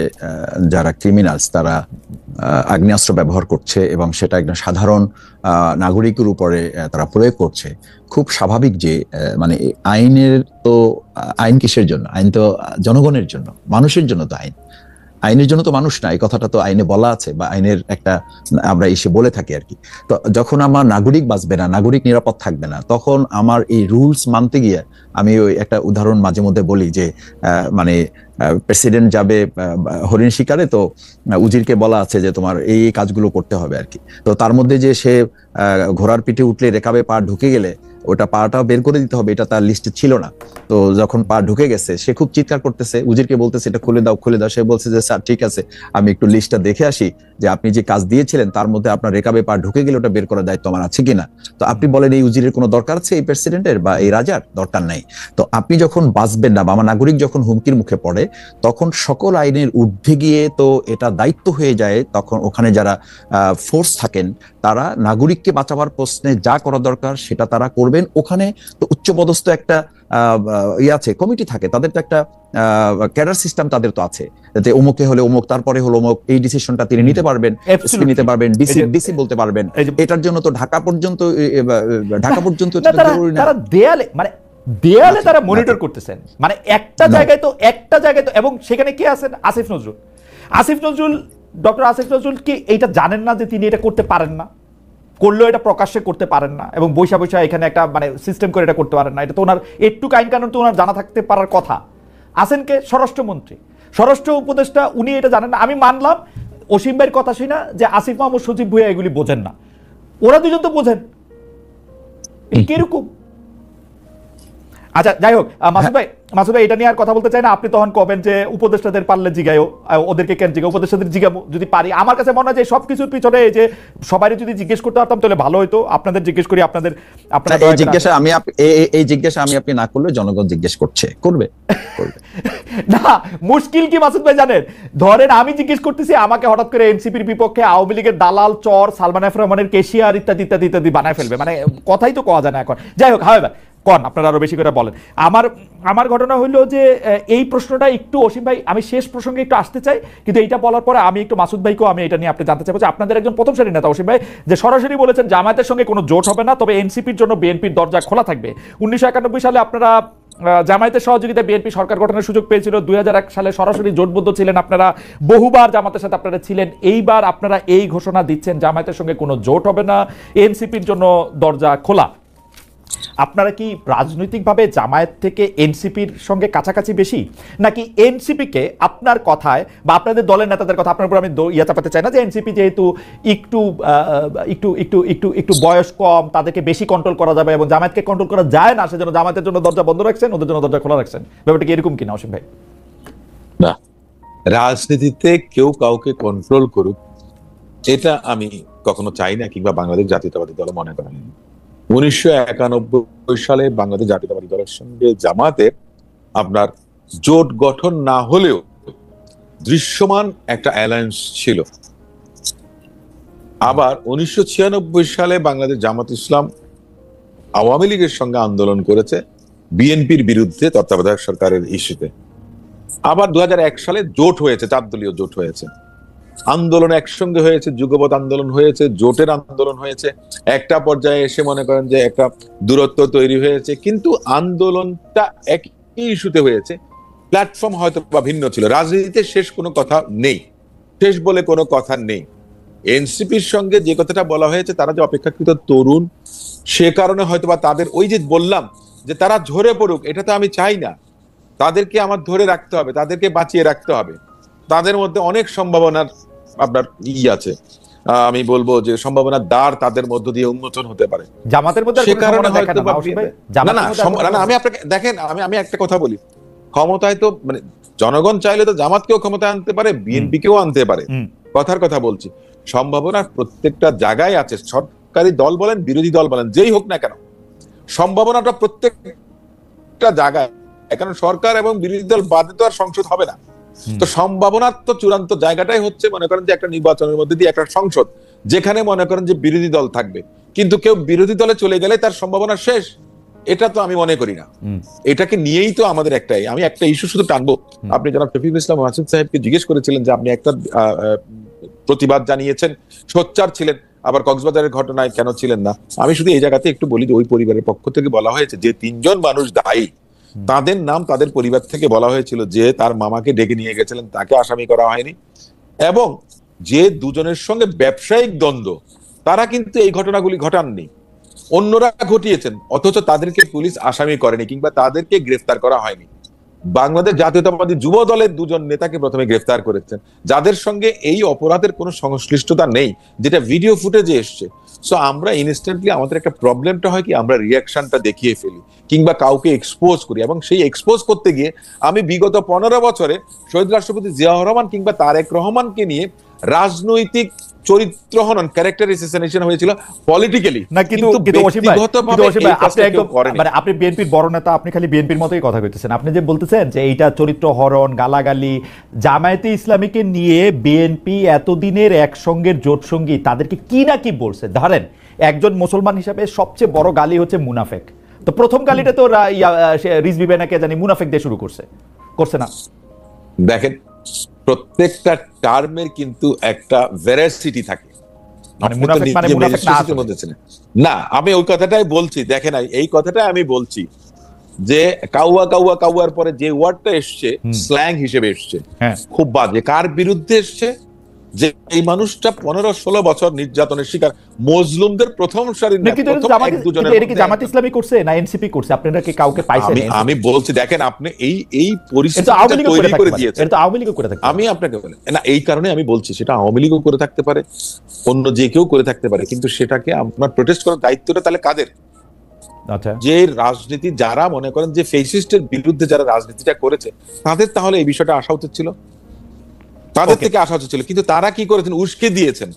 যারা ক্রিমিনালস তারা আগ্নেয়াস্ত্র ব্যবহার করছে এবং সেটা একদম সাধারণ নাগরিকের উপরে তারা প্রয়োগ করছে। খুব স্বাভাবিক যে মানে আইনের তো আইন কিসের জন্য? আইন তো জনগণের জন্য, মানুষের জন্য তো আইন। আইনের জন্য তো মানুষ না, এই কথাটা তো আইনে বলা আছে বা আইনের একটা আমরা এসে বলে থাকি আর কি। তো যখন আমার নাগরিক বাঁচবে না, নাগরিক নিরাপদ থাকবে না, তখন আমার এই রুলস মানতে গিয়ে আমি ওই একটা উদাহরণ মাঝে মধ্যে বলি যে মানে প্রেসিডেন্ট যাবে হরিণ শিকারে, তো উজিরকে বলা আছে যে তোমার এই কাজগুলো করতে হবে আর কি। তো তার মধ্যে যে সে ঘোড়ার পিঠে উঠলে রেকাবে পা ঢুকে গেলে ওটা পাটা বের করে দিতে হবে, এটা তার লিস্টে ছিল না। তো যখন পা ঢুকে গেছে সে খুব চিৎকার করতেছে, উজিরকে বলতেছে এটা খুলে দাও খুলে দাও। সে বলছে যে স্যার ঠিক আছে, আমি একটু লিস্টটা দেখে আসি যে আপনি যে কাজ দিয়েছিলেন তার মধ্যে আপনার রেকাবে পা ঢুকে গেলে ওটা বের করার দায়িত্ব আমার আছে কিনা। তো আপনি বলেন এই উজিরের কোনো দরকার আছে এই প্রেসিডেন্টের বা এই রাজার? দরকার নাই। তো আপনি যখন বাঁচবেন না বা আমার নাগরিক যখন হুমকির মুখে পড়ে, তখন সকল আইনের ঊর্ধ্বে গিয়ে তো এটা দায়িত্ব হয়ে যায়, তখন ওখানে যারা ফোর্স থাকেন তারা নাগরিককে বাঁচাবার প্রশ্নে যা করা দরকার সেটা তারা করবেন। ওখানে তো উচ্চপদস্থ একটা আছে, কমিটি থাকে, তাদের তো একটা ক্যাডার সিস্টেম তাদের তো আছে, যাতে অমুকে হলে অমুক, তারপরে হলো অমুক, এই ডিসিশনটা তিনি নিতে পারবেন, এসপি নিতে পারবেন, ডিসি বলতে পারবেন। এটার জন্য তো ঢাকা পর্যন্ত তারা দেয়ালে মানে দেয়ালে তারা মনিটর করতেছেন, মানে একটা জায়গায় তো এবং সেখানে কি আছেন? আসিফ নজরুল, ডক্টর আসিফ নজরুল কি এইটা জানেন না যে তিনি এটা করতে পারেন না? করলেও এটা প্রকাশ্যে করতে পারেন না এবং বৈশা এখানে একটা মানে সিস্টেম করে এটা করতে পারেন না। এটা তো ওনার একটু আইন কানুন তো ওনার জানা থাকতে পারার কথা। আছেন কে? স্বরাষ্ট্রমন্ত্রী, স্বরাষ্ট্র উপদেষ্টা, উনি এটা জানেন না। আমি মানলাম অসীম ভাইয়ের কথা শুই না যে আসিফ মাহমুদ সজীব ভুঁইয়া এগুলি বোঝেন না, ওরা দুজন তো বোঝেন। কিরকম? আচ্ছা যাই হোক, মাসুদ ভাই এটা নিয়ে আর কথা বলতে চাই না। আপনি তখন কবেন যে উপদেষ্টাদের পারলে জিগায়ও, ওদেরকে কেন জিগাও? উপদেষ্টাদের জিগাবো যদি পারি। আমার কাছে মনে হয় যে সবকিছুর পিছনে এই যে সবাই যদি জিজ্ঞেস করতে পারতাম তাহলে ভালো হতো। আপনাদের জিজ্ঞেস করি, আপনাদের এই জিজ্ঞাসা আমি আপনি না করলে জনগণ জিজ্ঞেস করবে না। মুশকিল কি মাসুদ ভাই জানেন? ধরেন আমি জিজ্ঞেস করতেছি, আমাকে হঠাৎ করে এনসিপির বিপক্ষে আওয়ামী লীগের দালাল, চর, সালমান এফ রহমানের কেশিয়ার ইত্যাদি ইত্যাদি ইত্যাদি বানায় ফেলবে, মানে কথাই তো কওয়া যায় না এখন। যাই হোক, হাওয়েভার কন, আপনারা আরো বেশি করে বলেন। আমার ঘটনা হইলো যে এই প্রশ্নটা একটু অসীম ভাই, আমি শেষ প্রসঙ্গে একটু আসতে চাই, কিন্তু এইটা বলার পরে আমি একটু মাসুদ ভাইকেও আমি এটা নিয়ে আপনি জানতে চাইবো যে আপনাদের একজন প্রথম সারির নেতা অসীম ভাই যে সরাসরি বলেছেন জামায়াতের সঙ্গে কোনো জোট হবে না, তবে এনসিপির জন্য বিএনপির দরজা খোলা থাকবে। 1991 সালে আপনারা জামায়াতের সহযোগিতায় বিএনপি সরকার গঠনের সুযোগ পেয়েছিল। 2001 সালে সরাসরি জোটবদ্ধ ছিলেন আপনারা, বহুবার জামাতের সাথে আপনারা ছিলেন। এইবার আপনারা এই ঘোষণা দিচ্ছেন জামায়াতের সঙ্গে কোনো জোট হবে না, এনসিপির জন্য দরজা খোলা। আপনারা কি রাজনৈতিকভাবে জামায়াত থেকে এনসিপির সঙ্গে কাছাকাছি বেশি, নাকি এনসিপিকে আপনার কথায় বা আপনাদের দলের নেতাদের কথা, আপনার উপর আমি ইয়া চাপাতে চাই না যে এনসিপি যেহেতু একটু একটু একটু একটু একটু বয়স কম, তাদেরকে বেশি কন্ট্রোল করা যাবে এবং জামায়াতকে কন্ট্রোল করা যায় না, সেজন্য জামায়াতের জন্য দরজা বন্ধ রাখছেন, ওদের জন্য দরজা খোলা রাখছেন? ব্যাপারটা কি এরকম কিনা অসীম ভাই? না, রাজনীতিতে কেউ কাউকে কন্ট্রোল করুক এটা আমি কখনো চাই না, কিংবা বাংলাদেশ জাতীয়তাবাদী দল মনে করেন। 1991 সালে বাংলাদেশ জাতীয়তাবাদী দলের সঙ্গে জামাতের আপনার জোট গঠন না হলেও দৃশ্যমান একটা অ্যালায়েন্স ছিল। আবার 1996 সালে বাংলাদেশ জামাত ইসলাম আওয়ামী লীগের সঙ্গে আন্দোলন করেছে বিএনপির বিরুদ্ধে তত্ত্বাবধায়ক সরকারের ইস্যুতে। আবার 2001 সালে জোট হয়েছে, 4 দলীয় জোট হয়েছে, আন্দোলন একসঙ্গে হয়েছে, যুগপৎ আন্দোলন হয়েছে, জোটের আন্দোলন হয়েছে। একটা পর্যায়ে এসে মনে করেন যে একটা দূরত্ব তৈরি হয়েছে, কিন্তু আন্দোলনটা একই ইস্যুতে হয়েছে, প্ল্যাটফর্ম হয়তো বা ভিন্ন ছিল। রাজনীতিতে শেষ কোনো কথা নেই, শেষ বলে কোনো কথা নেই। এনসিপির সঙ্গে যে কথাটা বলা হয়েছে, তারা যে অপেক্ষাকৃত তরুণ, সে কারণে হয়তো বা তাদের ওই যে বললাম যে তারা ঝরে পড়ুক, এটা তো আমি চাই না। তাদেরকে আমার ধরে রাখতে হবে, তাদেরকে বাঁচিয়ে রাখতে হবে। তাদের মধ্যে অনেক সম্ভাবনার আপনার আছে, আমি বলবো যে সম্ভাবনার দ্বার তাদের মধ্য দিয়ে উন্মোচন হতে পারে। জামাতের মধ্যে সে কারণে হয়তো আমি আপনাকে দেখেন, আমি একটা কথা বলি, ক্ষমতায় তো মানে জনগণ চাইলে তো জামাতকেও ক্ষমতায় আনতে পারে, বিএনপিকেও আনতে পারে। কথার কথা বলছি, সম্ভাবনা প্রত্যেকটা জায়গায় আছে। সরকারি দল বলেন, বিরোধী দল বলেন, যেই হোক না কেন, সম্ভাবনাটা প্রত্যেকটা জায়গায়, কারণ সরকার এবং বিরোধী দল বাদে তো আর সংসদ হবে না। তো সম্ভাবনার তো চূড়ান্ত জায়গাটাই হচ্ছে মনে করেন যে একটা নির্বাচনের মধ্যে দিয়ে একটা সংসদ, যেখানে মনে করেন যে বিরোধী দল থাকবে, কিন্তু কেউ বিরোধী দলে চলে গেলে তার সম্ভাবনা শেষ, এটা তো আমি মনে করি না। এটাকে নিয়েই তো আমাদের আমি একটা ইস্যু শুধু টানবো। আপনি জনাব শফিকুল ইসলাম মাসুদ সাহেবকে জিজ্ঞেস করেছিলেন যে আপনি একটা প্রতিবাদ জানিয়েছেন, সোচ্চার ছিলেন, আবার কক্সবাজারের ঘটনায় কেন ছিলেন না? আমি শুধু এই জায়গাতে একটু বলি যে ওই পরিবারের পক্ষ থেকে বলা হয়েছে যে 3 জন মানুষ দায়ী, তাদের নাম তাদের পরিবার থেকে বলা হয়েছিল, যে তার মামাকে ডেকে নিয়ে গেছিলেন তাকে আসামি করা হয়নি, এবং যে দুজনের সঙ্গে ব্যবসায়িক দ্বন্দ্ব, তারা কিন্তু এই ঘটনাগুলি ঘটাননি, অন্যরা ঘটিয়েছেন, অথচ তাদেরকে পুলিশ আসামি করেনি কিংবা তাদেরকে গ্রেফতার করা হয়নি। বাংলাদেশ জাতীয়তাবাদী যুব দলের 2 জন নেতাকে প্রথমে গ্রেফতার করেছেন, যাদের সঙ্গে এই অপরাধের কোনো সংশ্লিষ্টতা নেই, যেটা ভিডিও ফুটেজে এসছে। সো আমরা ইনস্ট্যান্টলি আমাদের একটা প্রবলেমটা হয় কি, আমরা রিয়াকশনটা দেখিয়ে ফেলি কিংবা কাউকে এক্সপোজ করি, এবং সেই এক্সপোজ করতে গিয়ে আমি বিগত 15 বছরে শহীদ রাষ্ট্রপতি জিয়াউর রহমান কিংবা তারেক রহমানকে নিয়ে রাজনৈতিক চরিত্র হনন, ক্যারেক্টার অ্যাসাসিনেশন হয়েছিল পলিটিক্যালি, না, কিন্তু আপনি বিএনপির বড় নেতা, আপনি খালি বিএনপির মতোই কথা কইতেছেন। আপনি যে বলতেছেন যে এইটা চরিত্র হরণ, গালাগালি, জামায়াতে ইসলামীকে নিয়ে বিএনপি এতদিনের একসঙ্গের জোট সঙ্গী তাদেরকে কি না কি বলছে। ধরেন একজন মুসলমান হিসাবে সবচেয়ে বড় গালি হচ্ছে মুনাফেক। তো প্রথম গালিটা তো রিজভী বেনাকে জানি মুনাফেক দিয়ে শুরু করছে না? দেখেন, প্রত্যেকটা টার্মের কিন্তু একটা ভেরাসিটি থাকে, না আমি ওই কথাটাই বলছি। দেখেন এই কথাটাই আমি বলছি যে কাউয়া কাউয়া কাউয়ার পরে যে ওয়ার্ডটা এসছে স্ল্যাং হিসেবে এসছে, খুব বাজে। কার বিরুদ্ধে এসছে? যে এই মানুষটা 15-16 বছর নির্যাতনের শিকার, মজলুমদের প্রথম সারির জামাত ইসলামী করছে না এনসিপি করছে? আপনারা কি কাউকে পাইছেন? আমি বলছি, দেখেন আপনি এই পরিস্থিতি তৈরি করে দিয়েছেন, এটা আওয়ামী লীগও করে থাকে। আমি আপনাকে বলি না, এই কারণে আমি বলছি সেটা আওয়ামী লীগও করে থাকতে পারে, অন্য যে কেউ করে থাকতে পারে, কিন্তু সেটাকে আপনার প্রোটেস্ট করার দায়িত্বটা তাহলে কাদের? আচ্ছা, যে রাজনীতি যারা মনে করেন যে ফেসিস্টের বিরুদ্ধে যারা রাজনীতিটা করেছে, তাদের তাহলে এই বিষয়টা আসা উচিত ছিল, তাদের থেকে আসা উচিত ছিল। কিন্তু তারা কি করেছেন? উস্কে দিয়েছেন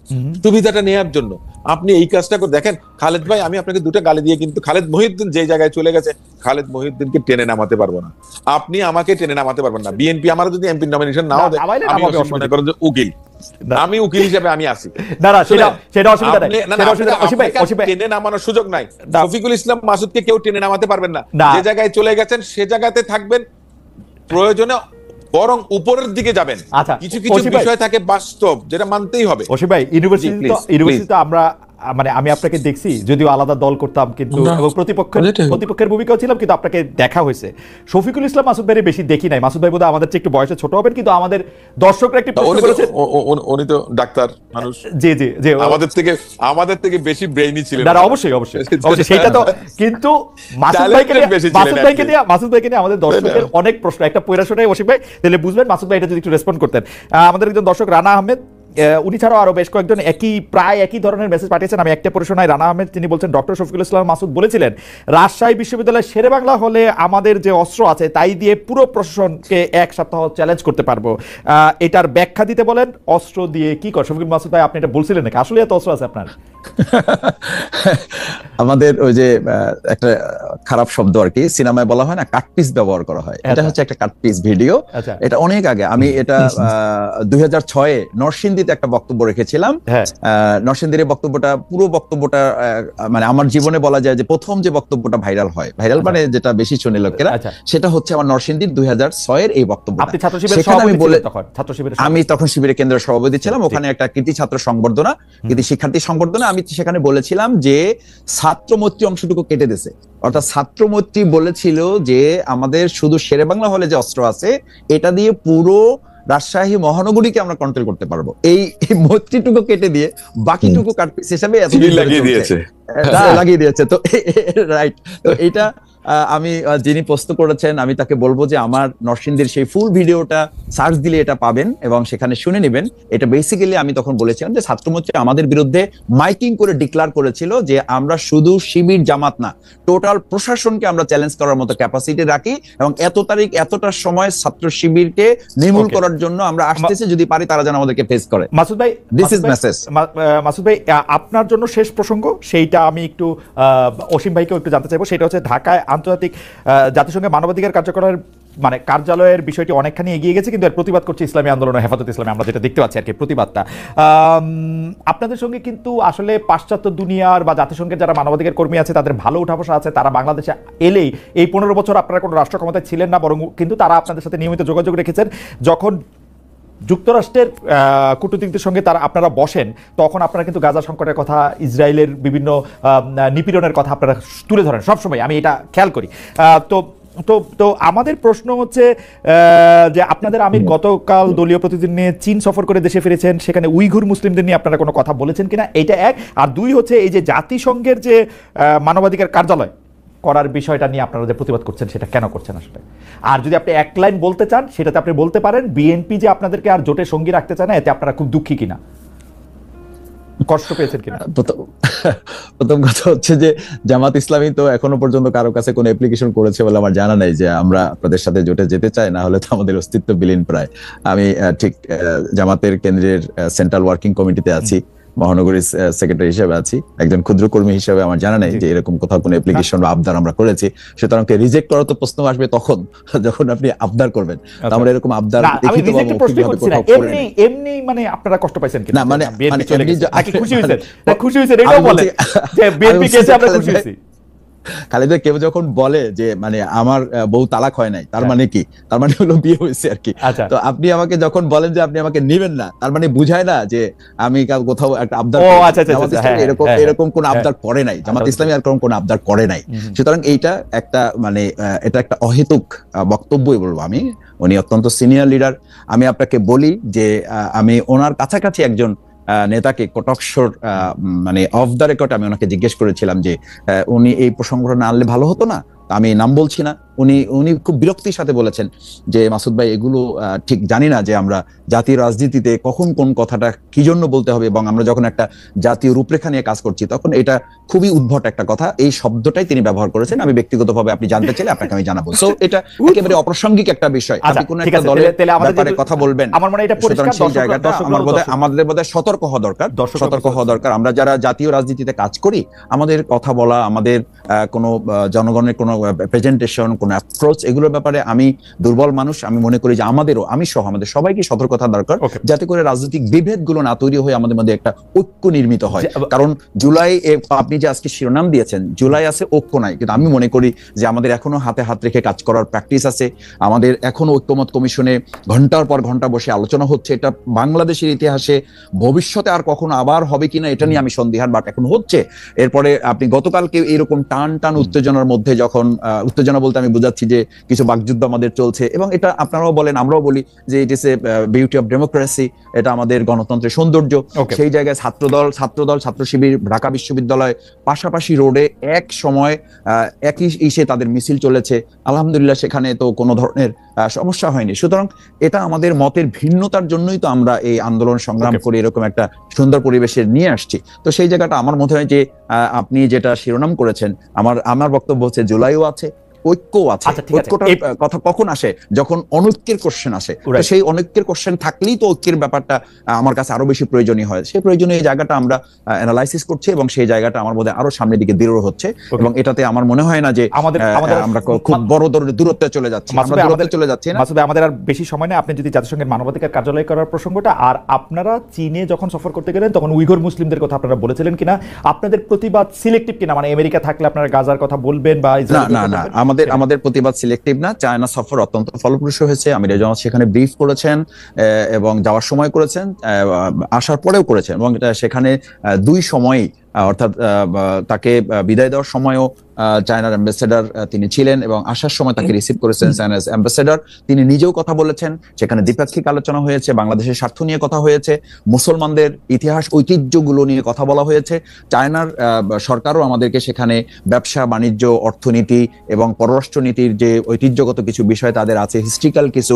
সুবিধাটা নেওয়ার জন্য। আপনি এই কাজটা করে দেখেন, খালেদ ভাই, আমি আপনাকে 2টা গালি দিয়ে, কিন্তু খালেদ মহিউদ্দিন যে জায়গায় চলে গেছে, খালেদ মহিউদ্দিনকে টেনে নামাতে পারবো না, আপনি আমাকে টেনে নামাতে পারবেন না। বিএনপি আমার যদি এমপি নমিনেশন নাও দেয়, আমি মনে করেন যে উকিল, আমি উকিল হিসেবে আমি আসি, সেটা অসুবিধা নাই, টেনে নামানোর সুযোগ নাই। শফিকুল ইসলাম মাসুদকে কেউ টেনে নামাতে পারবেন না। যে জায়গায় চলে গেছেন সে জায়গাতে থাকবেন, প্রয়োজনে বরং উপরের দিকে যাবেন। কিছু কিছু বিষয় থাকে বাস্তব, যেটা মানতেই হবে। অসীম ভাই, ইউনিভার্সিটিতে আমরা মানে আমি আপনাকে দেখছি, যদিও আলাদা দল করতাম, কিন্তু প্রতিপক্ষের ভূমিকাও ছিলাম, কিন্তু আপনাকে দেখা হয়েছে। শফিকুল ইসলাম মাসুদ ভাই বেশি দেখি নাই। মাসুদ ভাই বোধহয় আমাদের চেয়ে একটু বয়সে ছোট হবেন, কিন্তু আমাদের দর্শকরা একটু প্রশ্ন করেছে, উনি তো ডাক্তার মানুষ, জি জি জি, আমাদের থেকে বেশি ব্রেইনি ছিলেন। না, অবশ্যই অবশ্যই সেটা তো, কিন্তু মাসুদ ভাইকে নিয়ে আমাদের দর্শকের অনেক প্রশ্ন। একটা পয়রা শোনাই অসীম ভাই, তাহলে বুঝবেন মাসুদ ভাই এটা যদি একটু রেসপন্ড করতেন। আমাদের একজন দর্শক রানা আহমেদ উনি ছাড়াও আরো বেশ কয়েকজন প্রায় একই ধরনের মেসেজ পাঠিয়েছেন। আমি একটা পড়ে শোনাই। রানা আহমেদ, তিনি বলছেন ডক্টর শফিকুল ইসলাম মাসুদ বলেছিলেন রাজশাহী বিশ্ববিদ্যালয়ের শেরেবাংলা হলে আমাদের যে অস্ত্র আছে তাই দিয়ে পুরো প্রশাসনকে এক সপ্তাহ চ্যালেঞ্জ করতে পারবো। এটার ব্যাখ্যা দিতে বলেন, অস্ত্র দিয়ে কি কর? শফিকুল মাসুদ ভাই, আপনি এটা বলছিলেন নাকি? আসলে এত অস্ত্র আছে আপনার? আমাদের ওই যে একটা খারাপ শব্দ আর কি, সিনেমায় বলা হয় না, কাটপিস ব্যবহার করা হয়, এটা হচ্ছে একটা কাটপিস ভিডিও। এটা অনেক আগে, আমি এটা 2006-এ নরসিংদীতে একটা বক্তব্য রেখেছিলাম। নরসিংদীর বক্তব্যটা, পুরো বক্তব্যটা মানে আমার জীবনে বলা যায় যে প্রথম যে বক্তব্যটা ভাইরাল হয়, ভাইরাল মানে যেটা বেশি শুনে লোকেরা, সেটা হচ্ছে আমার নরসিংদীর 2006-এর এই বক্তব্যটা। আমি তখন শিবিরের কেন্দ্রীয় সভাপতি ছিলাম। ওখানে একটা কৃতি ছাত্র সংবর্ধনা, কৃতি শিক্ষার্থী সংবর্ধনা, আমি সেখানে বলেছিলাম যে ছাত্রমৈত্রী অংশটুকু কেটে দিয়েছে। অর্থাৎ ছাত্রমৈত্রী বলেছিল যে আমাদের শুধু শেরেবাংলা হলে যে অস্ত্র আছে এটা দিয়ে পুরো রাজশাহী মহানগরীকে আমরা কন্ট্রোল করতে পারবো। এই মৈত্রীটুকু কেটে দিয়ে বাকিটুকু কাটপিস হিসাবে লাগিয়ে দিয়েছে। তো রাইট, তো এটা আমি যিনি প্রশ্ন করেছেন আমি তাকে বলবো যে আমার নরসিংদীর সেই ফুল ভিডিওটা সার্চ দিলে এটা পাবেন এবং সেখানে শুনে নেবেন। এটা বেসিক্যালি আমি তখন বলেছিলাম যে ছাত্রমৈত্রী আমাদের বিরুদ্ধে মাইকিং করে ডিক্লার করেছিল যে আমরা শুধু শিবির জামাত না, টোটাল প্রশাসনকে আমরা চ্যালেঞ্জ করার মতো ক্যাপাসিটি রাখি এবং এত তারিখ এতটার সময় ছাত্র শিবিরকে নির্মূল করার জন্য আমরা আসতেছি, যদি পারি তারা যেন আমাদেরকে ফেস করে। মাসুদ ভাই, দিস ইজ মেসেজ। মাসুদ ভাই, আপনার জন্য শেষ প্রসঙ্গ, সেইটা আমি একটু অসীম ভাইকেও একটু জানতে চাইবো। সেটা হচ্ছে ঢাকায় আন্তর্জাতিক জাতিসংঘের মানবাধিকার কার্যকরের মানে কার্যালয়ের বিষয়টি অনেকখানি এগিয়ে গেছে, কিন্তু এর প্রতিবাদ করছে ইসলামী আন্দোলন ও হেফাজত ইসলামী, আমরা যেটা দেখতে পাচ্ছি আর কি প্রতিবাদটা। আপনাদের সঙ্গে কিন্তু আসলে পাশ্চাত্য দুনিয়ার বা জাতিসংঘের যারা মানবাধিকার কর্মী আছে তাদের ভালো উঠাবসা আছে। তারা বাংলাদেশে এলেই, এই 15 বছর আপনারা কোনো রাষ্ট্র ক্ষমতায় ছিলেন না, বরং কিন্তু তারা আপনাদের সাথে নিয়মিত যোগাযোগ রেখেছেন। যখন যুক্তরাষ্ট্রের কূটনীতিকদের সঙ্গে আপনারা বসেন, তখন আপনারা কিন্তু গাজা সংকটের কথা, ইসরায়েলের বিভিন্ন নিপীড়নের কথা আপনারা তুলে ধরেন সবসময়, আমি এটা খেয়াল করি। তো তো তো আমাদের প্রশ্ন হচ্ছে যে আপনাদের আমির গতকাল দলীয় প্রতিনিধি নিয়ে চীন সফর করে দেশে ফিরেছেন, সেখানে উইঘুর মুসলিমদের নিয়ে আপনারা কোনো কথা বলেছেন কিনা, এইটা এক। আর দুই হচ্ছে এই যে জাতিসংঘের যে মানবাধিকার কার্যালয় করার বিষয়টা নিয়ে আপনারা যে প্রতিবাদ করছেন সেটা কেন করছেন আসলে? আর যদি আপনি এক লাইন বলতে চান সেটাতে আপনি বলতে পারেন, বিএনপি যে আপনাদেরকে আর জোটে সঙ্গী রাখতে চায় না, এতে আপনারা খুব দুঃখী কিনা, কষ্ট পেয়েছেন কিনা? প্রথম কথা হচ্ছে যে জামাত ইসলামী তো এখনো পর্যন্ত কারো কাছে কোনো অ্যাপ্লিকেশন করেছে বলে আমার জানা নাই যে আমরা আপনাদের সাথে জোটে যেতে চাই, না হলে তো আমাদের অস্তিত্ব বিলীন প্রায়। আমি ঠিক জামাতের কেন্দ্রের সেন্ট্রাল ওয়ার্কিং কমিটিতে আছি, মহানগরী সেক্রেটারি হিসেবে আছি, একজন ক্ষুদ্র কর্মী হিসেবে আমার জানা নেই যে এরকম কোথাও কোনো অ্যাপ্লিকেশন বা আবদার আমরা করেছি। সুতরাং রিজেক্ট করার তো প্রশ্ন আসবে তখন যখন আপনি আবদার করবেন। আমরা এরকম আবদার এমনি মানে আপনারা কষ্ট পাইছেন কিনা? না মানে খুশি হয়েছেন, খুশি হয়েছেন এটাও বলেন যে বিএনপি কেসে আমরা খুশি হয়েছি। খালেদা কেউ যখন বলে যে মানে আমার বউ তালাক হয় নাই, তার মানে কি? তার মানে হলো বিয়ে হয়েছে আর কি। তো আপনি আমাকে যখন বলেন যে আপনি আমাকে নেবেন না, তার মানে বুঝায় না যে আমি কোথাও একটা আবদার, এরকম কোন আবদার করে নাই জামাত ইসলামী, আর কোন আবদার করে নাই। সুতরাং এইটা একটা মানে এটা একটা অহেতুক বক্তব্যই বলবো আমি। উনি অত্যন্ত সিনিয়র লিডার। আমি আপনাকে বলি যে আমি ওনার কাছাকাছি একজন নেতাকে কটকশর মানে অফ দ্য রেকর্ড আমি ওনাকে জিজ্ঞেস করেছিলাম যে উনি এই প্রসঙ্গটা না আনলে ভালো হতো না। আমি নাম বলছি না, উনি খুব বিরক্তির সাথে বলেছেন যে মাসুদ ভাই এগুলো ঠিক জানি না যে আমরা জাতীয় রাজনীতিতে কখন কোন কথাটা কি জন্য বলতে হবে, এবং আমরা যখন একটা জাতীয় রূপরেখা নিয়ে কাজ করছি তখন এটা খুবই উদ্ভট একটা কথা। এই শব্দটাই তিনি ব্যবহার করেছেন। আমি ব্যক্তিগতভাবে আপনি জানতে চাইলে আপনাকে আমি জানাবো। সো এটা একেবারে অপ্রাসঙ্গিক একটা বিষয়। আপনি কোন একটা দলের ব্যাপারে কথা বলবেন, আমার মনে এটা পরিষ্কার, সেই জায়গাটা আমাদের বোধহয় সতর্ক হওয়া দরকার। আমরা যারা জাতীয় রাজনীতিতে কাজ করি, আমাদের কথা বলা, আমাদের কোনো জনগণের কোনো প্রেজেন্টেশন, কোন অ্যাপ্রোচ, এগুলোর ব্যাপারে আমি দুর্বল মানুষ। আমি মনে করি যে আমাদেরও, আমি সহ আমাদের সবাইকে সতর্কতা দরকার, যাতে করে রাজনৈতিক বিভেদগুলো না তৈরি হয়ে আমাদের মধ্যে একটা ঐক্য নির্মিত হয়। কারণ জুলাই, আপনি যে আজকে শিরোনাম দিয়েছেন, জুলাই আছে ঐক্য নাই, কিন্তু আমি মনে করি যে আমাদের এখনো হাতে হাত রেখে কাজ করার প্র্যাকটিস আছে। আমাদের এখনো ঐক্যমত কমিশনে ঘন্টার পর ঘন্টা বসে আলোচনা হচ্ছে। এটা বাংলাদেশের ইতিহাসে ভবিষ্যতে আর কখনো আবার হবে কিনা এটা নিয়ে আমি সন্দিহান, বাট এখন হচ্ছে। এরপরে আপনি গতকালকে এরকম টান উত্তেজনার মধ্যে, যখন উত্তেজনা বলতে আমি বোঝাচ্ছি যে কিছু বাকযুদ্ধ আমাদের চলছে, এবং এটা আপনারাও বলেন আমরাও বলি যে ইট ইস এ বিউটি অফ ডেমোক্রেসি, এটা আমাদের গণতন্ত্রের সৌন্দর্য। সেই জায়গায় ছাত্রদল ছাত্র শিবির ঢাকা বিশ্ববিদ্যালয় পাশাপাশি রোডে এক সময় একই ইসে তাদের মিছিল চলেছে, আলহামদুলিল্লাহ সেখানে তো কোনো ধরনের সমস্যা হয়নি। সুতরাং এটা আমাদের মতের ভিন্নতার জন্যই তো আমরা এই আন্দোলন সংগ্রাম করে এরকম একটা সুন্দর পরিবেশে নিয়ে আসছি। তো সেই জায়গাটা আমার মনে হয় যে আপনি যেটা শিরোনাম করেছেন, আমার বক্তব্য হচ্ছে জুলাইও আছে, ঐক্য আছে। ঐক্যটার কথা কখন আসে? যখন অনৈক্যের কোশ্চেন আসে। সেই অনৈক্যের কোশ্চেন থাকলেই তো ঐক্যের ব্যাপারটা আমার কাছে আরো বেশি প্রয়োজনীয় হয়। সেই প্রয়োজনীয় জায়গাটা আমরা অ্যানালাইসিস করছি এবং সেই জায়গাটা আমার মধ্যে আরো সামনের দিকে দৃঢ় হচ্ছে, এবং এটাতে আমার মনে হয় না যে আমরা খুব বড় দূরত্বে চলে যাচ্ছি। মাসুদ ভাই, আমাদের আর বেশি সময় নেই। আপনি যদি জাতিসংঘের মানবাধিকার কার্যালয় করার প্রসঙ্গটা, আর আপনারা চীনে যখন সফর করতে গেলেন তখন উইঘুর মুসলিমদের কথা আপনারা বলেছিলেন কিনা? আপনাদের প্রতিবাদ সিলেক্টিভ কিনা? মানে আমেরিকা থাকলে আপনারা গাজার কথা বলবেন বা না, আমাদের প্রতিবাদ সিলেক্টিভ না। চায়না সফর অত্যন্ত ফলপ্রসূ হয়েছে। আমির জামাত সেখানে ব্রিফ করেছেন এবং যাওয়ার সময় করেছেন, আসার পরেও করেছেন, এবং সেখানে দুই সময়ই, অর্থাৎ তাকে বিদায় দেওয়ার সময়ও চায়নার অ্যাম্বাসেডার তিনি ছিলেন, এবং আসার সময় তাকে রিসিভ করেছেন চায়নার অ্যাম্বাসেডার। তিনি নিজেও কথা বলেছেন, সেখানে দ্বিপাক্ষিক আলোচনা হয়েছে, বাংলাদেশের স্বার্থ নিয়ে কথা হয়েছে, মুসলমানদের ইতিহাস ঐতিহ্যগুলো নিয়ে কথা বলা হয়েছে। চায়নার সরকারও আমাদেরকে সেখানে ব্যবসা বাণিজ্য, অর্থনীতি এবং পররাষ্ট্রনীতির যে ঐতিহ্যগত কিছু বিষয় তাদের আছে, হিস্ট্রিক্যাল কিছু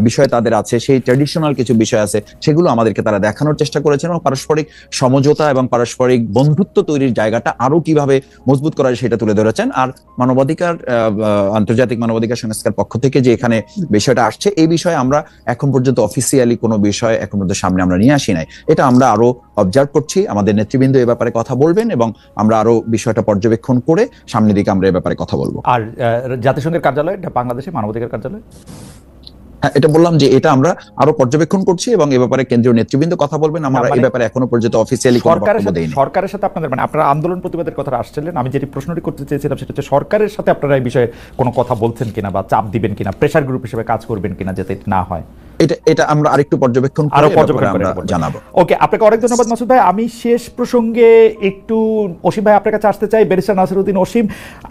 বিষয় তাদের আছে, সেই ট্র্যাডিশনাল কিছু বিষয় আছে, সেগুলো আমাদেরকে তারা দেখানোর চেষ্টা করেছেন, এবং পারস্পরিক সমঝোতা এবং পারস্পরিক বন্ধুত্ব তৈরির জায়গাটা আরো কিভাবে মজবুত করা যায় সেটা তুলে ধরেছেন। আর মানবাধিকার, আন্তর্জাতিক মানবাধিকার সংস্থার পক্ষ থেকে যে এখানে বিষয়টা আসছে, এই বিষয়ে আমরা এখন পর্যন্ত অফিসিয়ালি কোনো বিষয় এখন পর্যন্ত সামনে আমরা নিয়ে আসি নাই। এটা আমরা আরো অবজার্ভ করছি, আমাদের নেতৃবৃন্দ এ ব্যাপারে কথা বলবেন, এবং আমরা আরো বিষয়টা পর্যবেক্ষণ করে সামনের দিকে আমরা এ ব্যাপারে কথা বলবো। আর জাতিসংঘের কার্যালয়, বাংলাদেশে মানবাধিকার কার্যালয়, এটা বললাম যে এটা আমরা আরো পর্যবেক্ষণ করছি, এবং এ ব্যাপারে কেন্দ্রীয় নেতৃবৃন্দ কথা বলবেন। আমরা এই ব্যাপারে এখনো পর্যন্ত অফিসিয়ালি কোনো বক্তব্য দেইনি। সরকারের সাথে আপনাদের, মানে আপনারা আন্দোলন প্রতিবাদের কথা আসছিলেন, আমি যেটি প্রশ্নটি করতে চেয়েছিলাম সেটা হচ্ছে সরকারের সাথে আপনারা এই বিষয়ে কোনো কথা বলছেন কিনা, বা চাপ দিবেন কিনা, প্রেসার গ্রুপ হিসেবে কাজ করবেন কিনা যাতে না হয়? এটা আমরা আরেকটু পর্যবেক্ষণ করে আমরা জানাবো। ওকে, আপনাকে অনেক ধন্যবাদ মাসুদ ভাই। আমি শেষ প্রসঙ্গে একটু অসীম ভাই আপনার কাছে আসতে চাই। ব্যারিস্টার নাসিরউদ্দিন অসীম,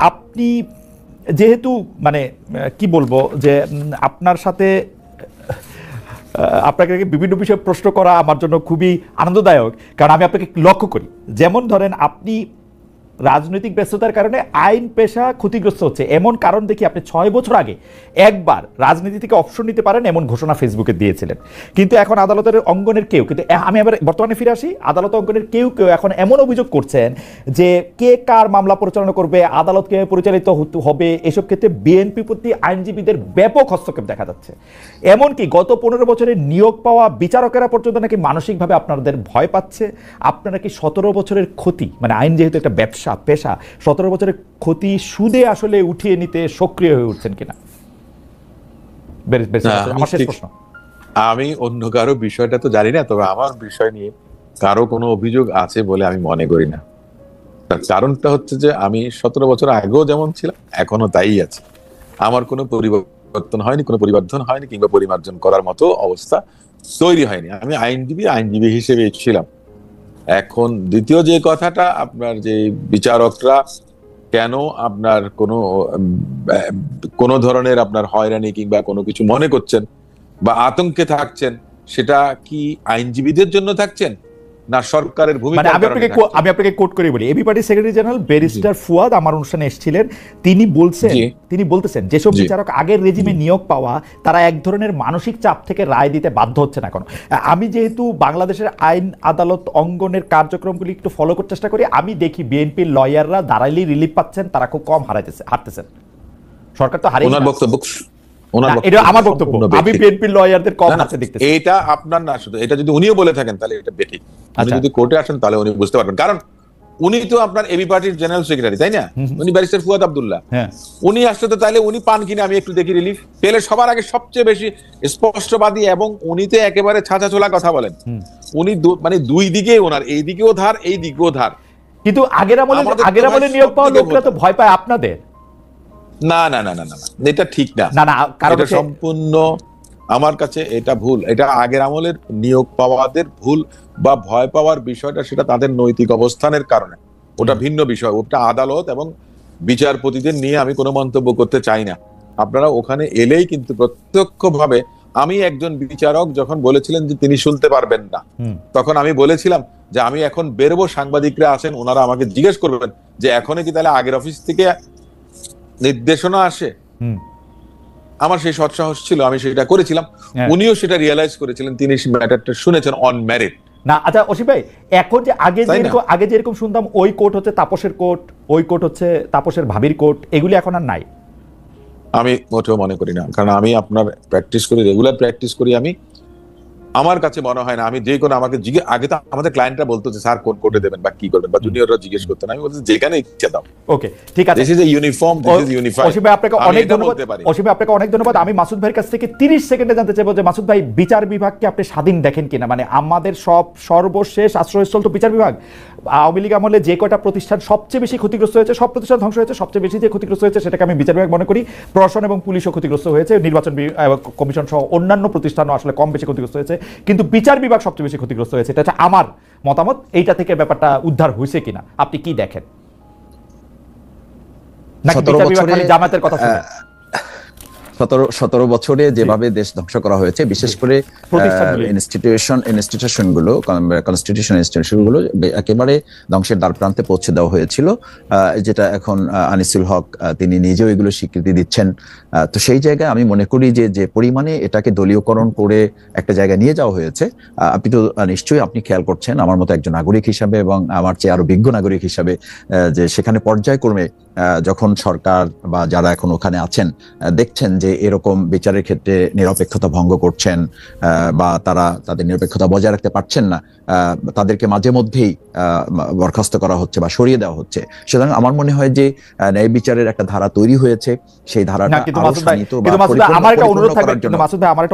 আপনি যেহেতু মানে কি বলবো যে আপনার সাথে আপনাকে বিভিন্ন বিষয়ে প্রশ্ন করা আমার জন্য খুবই আনন্দদায়ক, কারণ আমি আপনাকে লক্ষ্য করি, যেমন ধরেন আপনি রাজনৈতিক ব্যস্ততার কারণে আইন পেশা ক্ষতিগ্রস্ত হচ্ছে এমন কারণ দেখি আপনি 6 বছর আগে একবার রাজনীতি থেকে অপশন নিতে পারেন এমন ঘোষণা ফেসবুকে দিয়েছিলেন। কিন্তু এখন আদালতের অঙ্গনের কেউ, কিন্তু আমি আবার বর্তমানে ফিরে আসি, আদালত অঙ্গনের কেউ এখন এমন অভিযোগ করছেন যে কে কার মামলা পরিচালনা করবে, আদালত কে পরিচালিত হবে, এসব ক্ষেত্রে বিএনপি প্রতি আইনজীবীদের ব্যাপক হস্তক্ষেপ দেখা যাচ্ছে। এমনকি গত 15 বছরে নিয়োগ পাওয়া বিচারকেরা পর্যন্ত নাকি মানসিকভাবে আপনাদের ভয় পাচ্ছে। আপনারা কি 17 বছরের ক্ষতি, মানে আইন যেহেতু একটা ব্যবসা পেশা, 17 বছরের ক্ষতি সুদে আসলে উঠিয়ে নিতে সক্রিয় হয়ে উঠছেন কিনা? আমার শেষ প্রশ্ন। আমি অন্য কারো বিষয়টা তো জানি না, তবে আমার বিষয় নিয়ে কারো কোনো অভিযোগ আছে বলে আমি মনে করি না। তার কারণটা হচ্ছে যে আমি 17 বছর আগেও যেমন ছিলাম এখনো তাই আছে। আমার কোনো পরিবর্তন হয়নি, কোনো পরিবর্তন হয়নি, কিংবা পরিমার্জন করার মতো অবস্থা তৈরি হয়নি। আমি আইনজীবী হিসেবে ছিলাম। এখন দ্বিতীয় যে কথাটা, আপনার যে বিচারকরা কেন আপনার কোনো ধরনের আপনার হয়রানি কিংবা কোনো কিছু মনে করছেন বা আতঙ্কে থাকছেন, সেটা কি আইনজীবীদের জন্য থাকছেন না সরকারের ভূমিকা? আমি আপনাকে কোট করে বলি, এবি পার্টির সেক্রেটারি জেনারেল ব্যারিস্টার ফুয়াদ আমার অনুষ্ঠানে এসেছিলেন, তিনি বলতেছেন যেসব বিচারক আগের রেজিমে নিয়োগ পাওয়া তারা এক ধরনের মানসিক চাপ থেকে রায় দিতে বাধ্য হচ্ছেন এখন। আমি যেহেতু বাংলাদেশের আইন আদালত অঙ্গনের কার্যক্রমগুলি একটু ফলো করতে চেষ্টা করি, আমি দেখি বিএনপির লয়াররা দাঁড়াইলেই রিলিফ পাচ্ছেন, তারা খুব কম হারতেছেন। সরকার তো হারিয়ে আমার বক্তব্য, আমি বিএনপির লয়ারদের কম হারতে দেখতেছি। এটা আপনার না, শুধু এটা যদি উনিও বলে থাকেন তাহলে এটা বেঠিক। উনি যদি কোর্টে আসেন তাহলে উনি বুঝতে পারবেন, কারণ উনি তো আপনার এবি পার্টির জেনারেল সেক্রেটারি, তাই না? উনি ব্যারিস্টার ফুয়াদ আব্দুল্লাহ, উনি আসলে তো তাহলে উনি পান কিনা আমি একটু দেখি রিলিফ পেলে। সবার আগে সবচেয়ে বেশি স্পষ্টবাদী, এবং উনি তো একেবারে ছাঁচা ছোলা কথা বলেন। উনি মানে দুই দিকে, ওনার এই দিকেও ধার এই দিকেও ধার। কিন্তু আগের আমলে নিয়োগ পাওয়া লোকরা তো ভয় পায় আপনাদের। না, এটা ঠিক না, কারণ সম্পূর্ণ আমার কাছে এটা ভুল। এটা আগের আমলের নিয়োগ পাওয়াদের ভুল বা ভয় পাওয়ার বিষয়টা, সেটা তাদের নৈতিক অবস্থানের কারণে, ওটা ভিন্ন বিষয়। ওটা আদালত এবং বিচারপতিদের নিয়ে আমি কোনো মন্তব্য করতে চাই না। আপনারা ওখানে এলেই কিন্তু প্রত্যক্ষভাবে, আমি একজন বিচারক যখন বলেছিলেন যে তিনি শুনতে পারবেন না, তখন আমি বলেছিলাম যে আমি এখন বেরোবো, সাংবাদিকরা আছেন, ওনারা আমাকে জিজ্ঞেস করবেন যে এখনই কি তাহলে আগের অফিস থেকে নির্দেশনা আসে। আমার সেই সৎসাহস ছিল, আমি সেটা করেছিলাম। উনিও সেটা রিয়েলাইজ করেছিলেন, তিনি ম্যাটারটা শুনেছেন অন মেরিট। না আচ্ছা অসীম ভাই, এখন যে আগে যেরকম শুনতাম ওই কোর্ট হচ্ছে তাপসের কোর্ট, ওই কোর্ট হচ্ছে তাপসের ভাবির কোর্ট, এগুলি এখন আর নাই। আমি মোটেও মনে করি না, কারণ আমি আপনার প্র্যাকটিস করি, রেগুলার প্র্যাকটিস করি আমি। আমার কাছে মনে হয় না, আমি যে কোনো আমাকে আগে তো আমাদের ক্লায়েন্টরা বলতো যে স্যার কোন কোর্টে দেবেন বা কি করবেন, বা জুনিয়ররা জিজ্ঞেস করতেন, আমি বলছি যেখানে ইচ্ছা দাও। ওকে ঠিক আছে, this is a uniform, this is unified. Asim ভাই আপনাকে অনেক ধন্যবাদ। অসীম ভাই আপনাকে অনেক ধন্যবাদ। আমি মাসুদ ভাইয়ের কাছ থেকে 30 সেকেন্ডে জানতে চাইবো যে মাসুদ ভাই, বিচার বিভাগকে আপনি স্বাধীন দেখেন কিনা? মানে আমাদের সর্বশেষ আশ্রয়স্থল তো বিচার বিভাগ। আওয়ামী লীগ আমলে যে কয়টা প্রতিষ্ঠান সবচেয়ে বেশি ক্ষতিগ্রস্ত হয়েছে, সব প্রতিষ্ঠান ধ্বংস হয়েছে, সবচেয়ে বেশি যে ক্ষতিগ্রস্ত হয়েছে সেটাকে আমি বিচার বিভাগ মনে করি। প্রশাসন এবং পুলিশও ক্ষতিগ্রস্ত হয়েছে, নির্বাচন কমিশন সহ অন্যান্য প্রতিষ্ঠানও আসলে কম বেশি ক্ষতিগ্রস্ত হয়েছে, কিন্তু বিচার বিভাগ সবচেয়ে বেশি ক্ষতিগ্রস্ত হয়েছে। এটা হচ্ছে আমার মতামত। এইটা থেকে ব্যাপারটা উদ্ধার হয়েছে কিনা আপনি কি দেখেন? নাকি বিচার বিভাগ খালি জামাতের কথা শুনে? 17 বছরে যেভাবে দেশ ধ্বংস করা হয়েছে, বিশেষ করে ইনস্টিটিউশনগুলো, কনস্টিটিউশন ইনস্টিটিউশনগুলো একেবারে ধ্বংসের দ্বার প্রান্তে পৌঁছে দেওয়া হয়েছিল, যেটা এখন আনিসুল হক তিনি নিজেও এগুলো স্বীকৃতি দিচ্ছেন। তো সেই জায়গায় আমি মনে করি যে পরিমাণে এটাকে দলীয়করণ করে একটা জায়গায় নিয়ে যাওয়া হয়েছে, আপনি তো নিশ্চয়ই আপনি খেয়াল করছেন আমার মতো একজন নাগরিক হিসাবে এবং আমার চেয়ে আরো বিজ্ঞ নাগরিক হিসাবে, যে সেখানে পর্যায়ক্রমে যখন সরকার বা যারা এখন ওখানে আছেন দেখছেন যে এরকম বিচারের ক্ষেত্রে নিরপেক্ষতা ভঙ্গ করছেন বা তারা তাদের নিরপেক্ষতা বজায় রাখতে পারছেন না, তাদেরকে মাঝে মধ্যেই বরখাস্ত করা হচ্ছে বা সরিয়ে দেওয়া হচ্ছে। সুতরাং আমার মনে হয় যে ন্যায় বিচারের একটা ধারা তৈরি হয়েছে, সেই ধারাটা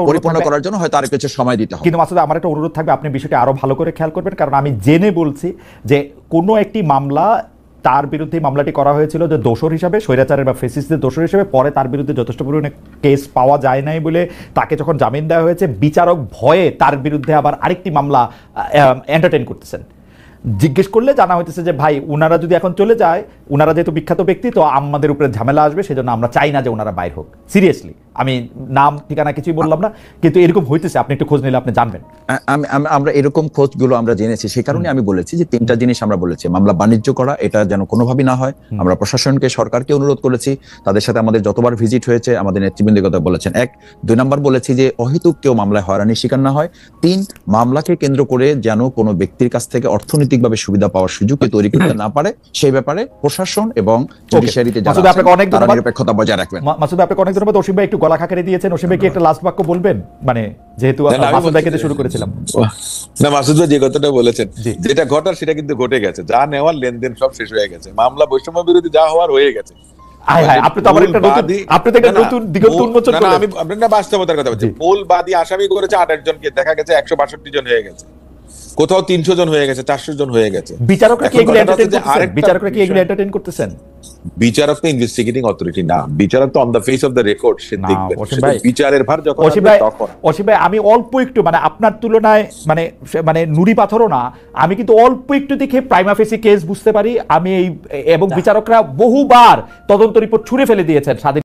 পরিপূর্ণ করার জন্য হয়তো আরো কিছু সময় দিতে হবে। কিন্তু মাসুদ, আমার একটা অনুরোধ থাকবে, আপনি বিষয়টি আরো ভালো করে খেয়াল করবেন, কারণ আমি জেনে বলছি যে কোনো একটি মামলা, তার বিরুদ্ধে মামলাটি করা হয়েছিল যে দোষর হিসাবে, স্বৈরাচারের বা ফেসিস্টদের দোষর হিসেবে, পরে তার বিরুদ্ধে যথেষ্ট পরিমাণে কেস পাওয়া যায় নাই বলে তাকে যখন জামিন দেওয়া হয়েছে, বিচারক ভয়ে তার বিরুদ্ধে আবার আরেকটি মামলা এন্টারটেইন করতেছেন। জিজ্ঞেস করলে জানা হইতেছে যে ভাই উনারা যদি এখন চলে যায়, উনারা যেহেতু বিখ্যাত ব্যক্তি, তো আমাদের উপরে ঝামেলা আসবে, সেজন্য আমরা চাই না যে ওনারা বাইর হোক। সিরিয়াসলি, আমি নাম ঠিকানা কিছুই বললাম না, কিন্তু এরকম হইতেছে, আপনি একটু খোঁজ নিলে আপনি জানবেন। আমরা এরকম খোঁজগুলো আমরা জেনেছি, সেই কারণে আমি বলেছি যে 3টা জিনিস আমরা বলেছি। মামলা বাণিজ্য করা, এটা যেন কোনোভাবেই না হয়। আমরা প্রশাসনকে, সরকারকে অনুরোধ করেছি, তাদের সাথে আমাদের যতবার ভিজিট হয়েছে আমাদের নেতৃবৃন্দের কথা বলেছেন। 2 নম্বর বলেছি যে অহেতুক কেউ মামলায় হয়রানির শিকার না হয়। 3, মামলাকে কেন্দ্র করে যেন কোনো ব্যক্তির কাছ থেকে অর্থনৈতিকভাবে সুবিধা পাওয়ার সুযোগ তৈরি করতে না পারে, সেই ব্যাপারে প্রশাসন এবং জুডিশিয়ারিতে যারা নিরপেক্ষতা বজায় রাখবেন। মাসুদ আপনাকে অনেক ধন্যবাদ। অসীম ভাই একটু গলা খাকারে দিয়েছেন, অসীম ভাই কি একটা লাস্ট বাক্য বলবেন? মানে যেহেতু মাসুদ ভাইকে শুরু করেছিলাম। না, মাসুদ ভাই যে কথাটা বলেছেন, যেটা ঘটার সেটা কিন্তু ঘটে গেছে, যা নেওয়ার লেনদেন সব শেষ হয়ে গেছে, মামলা বৈষম্য বিরোধী যা হওয়ার হয়ে গেছে। আপনি তো আমার একটা নতুন দিগন্ত উন্মোচন করলেন। আমি আপনার বাস্তবতার কথা বলছি। মূল বাদী আসামি করেছে 28 জনকে, দেখা গেছে 162 জন হয়ে গেছে, কোথাও 300 জন হয়ে গেছে, 400 জন হয়ে গেছে। বিচারকরা কি এগুলো এন্টারটেইন করতেছেন? বিচারক তো ইনভেস্টিগেটিং অথরিটি না, বিচারক তো on the face of the record সে দেখবে। বিচারের ভার যখন তখন। অসীম ভাই, আমি অল্প একটু, মানে আপনার তুলনায় মানে নুড়ি পাথরও না, আমি কিন্তু অল্প একটু দেখে প্রাইমা ফেসি কেস বুঝতে পারি। আমি এবং বিচারকরা বহুবার তদন্ত রিপোর্ট ছুঁড়ে ফেলে দিয়েছেন স্বাধীন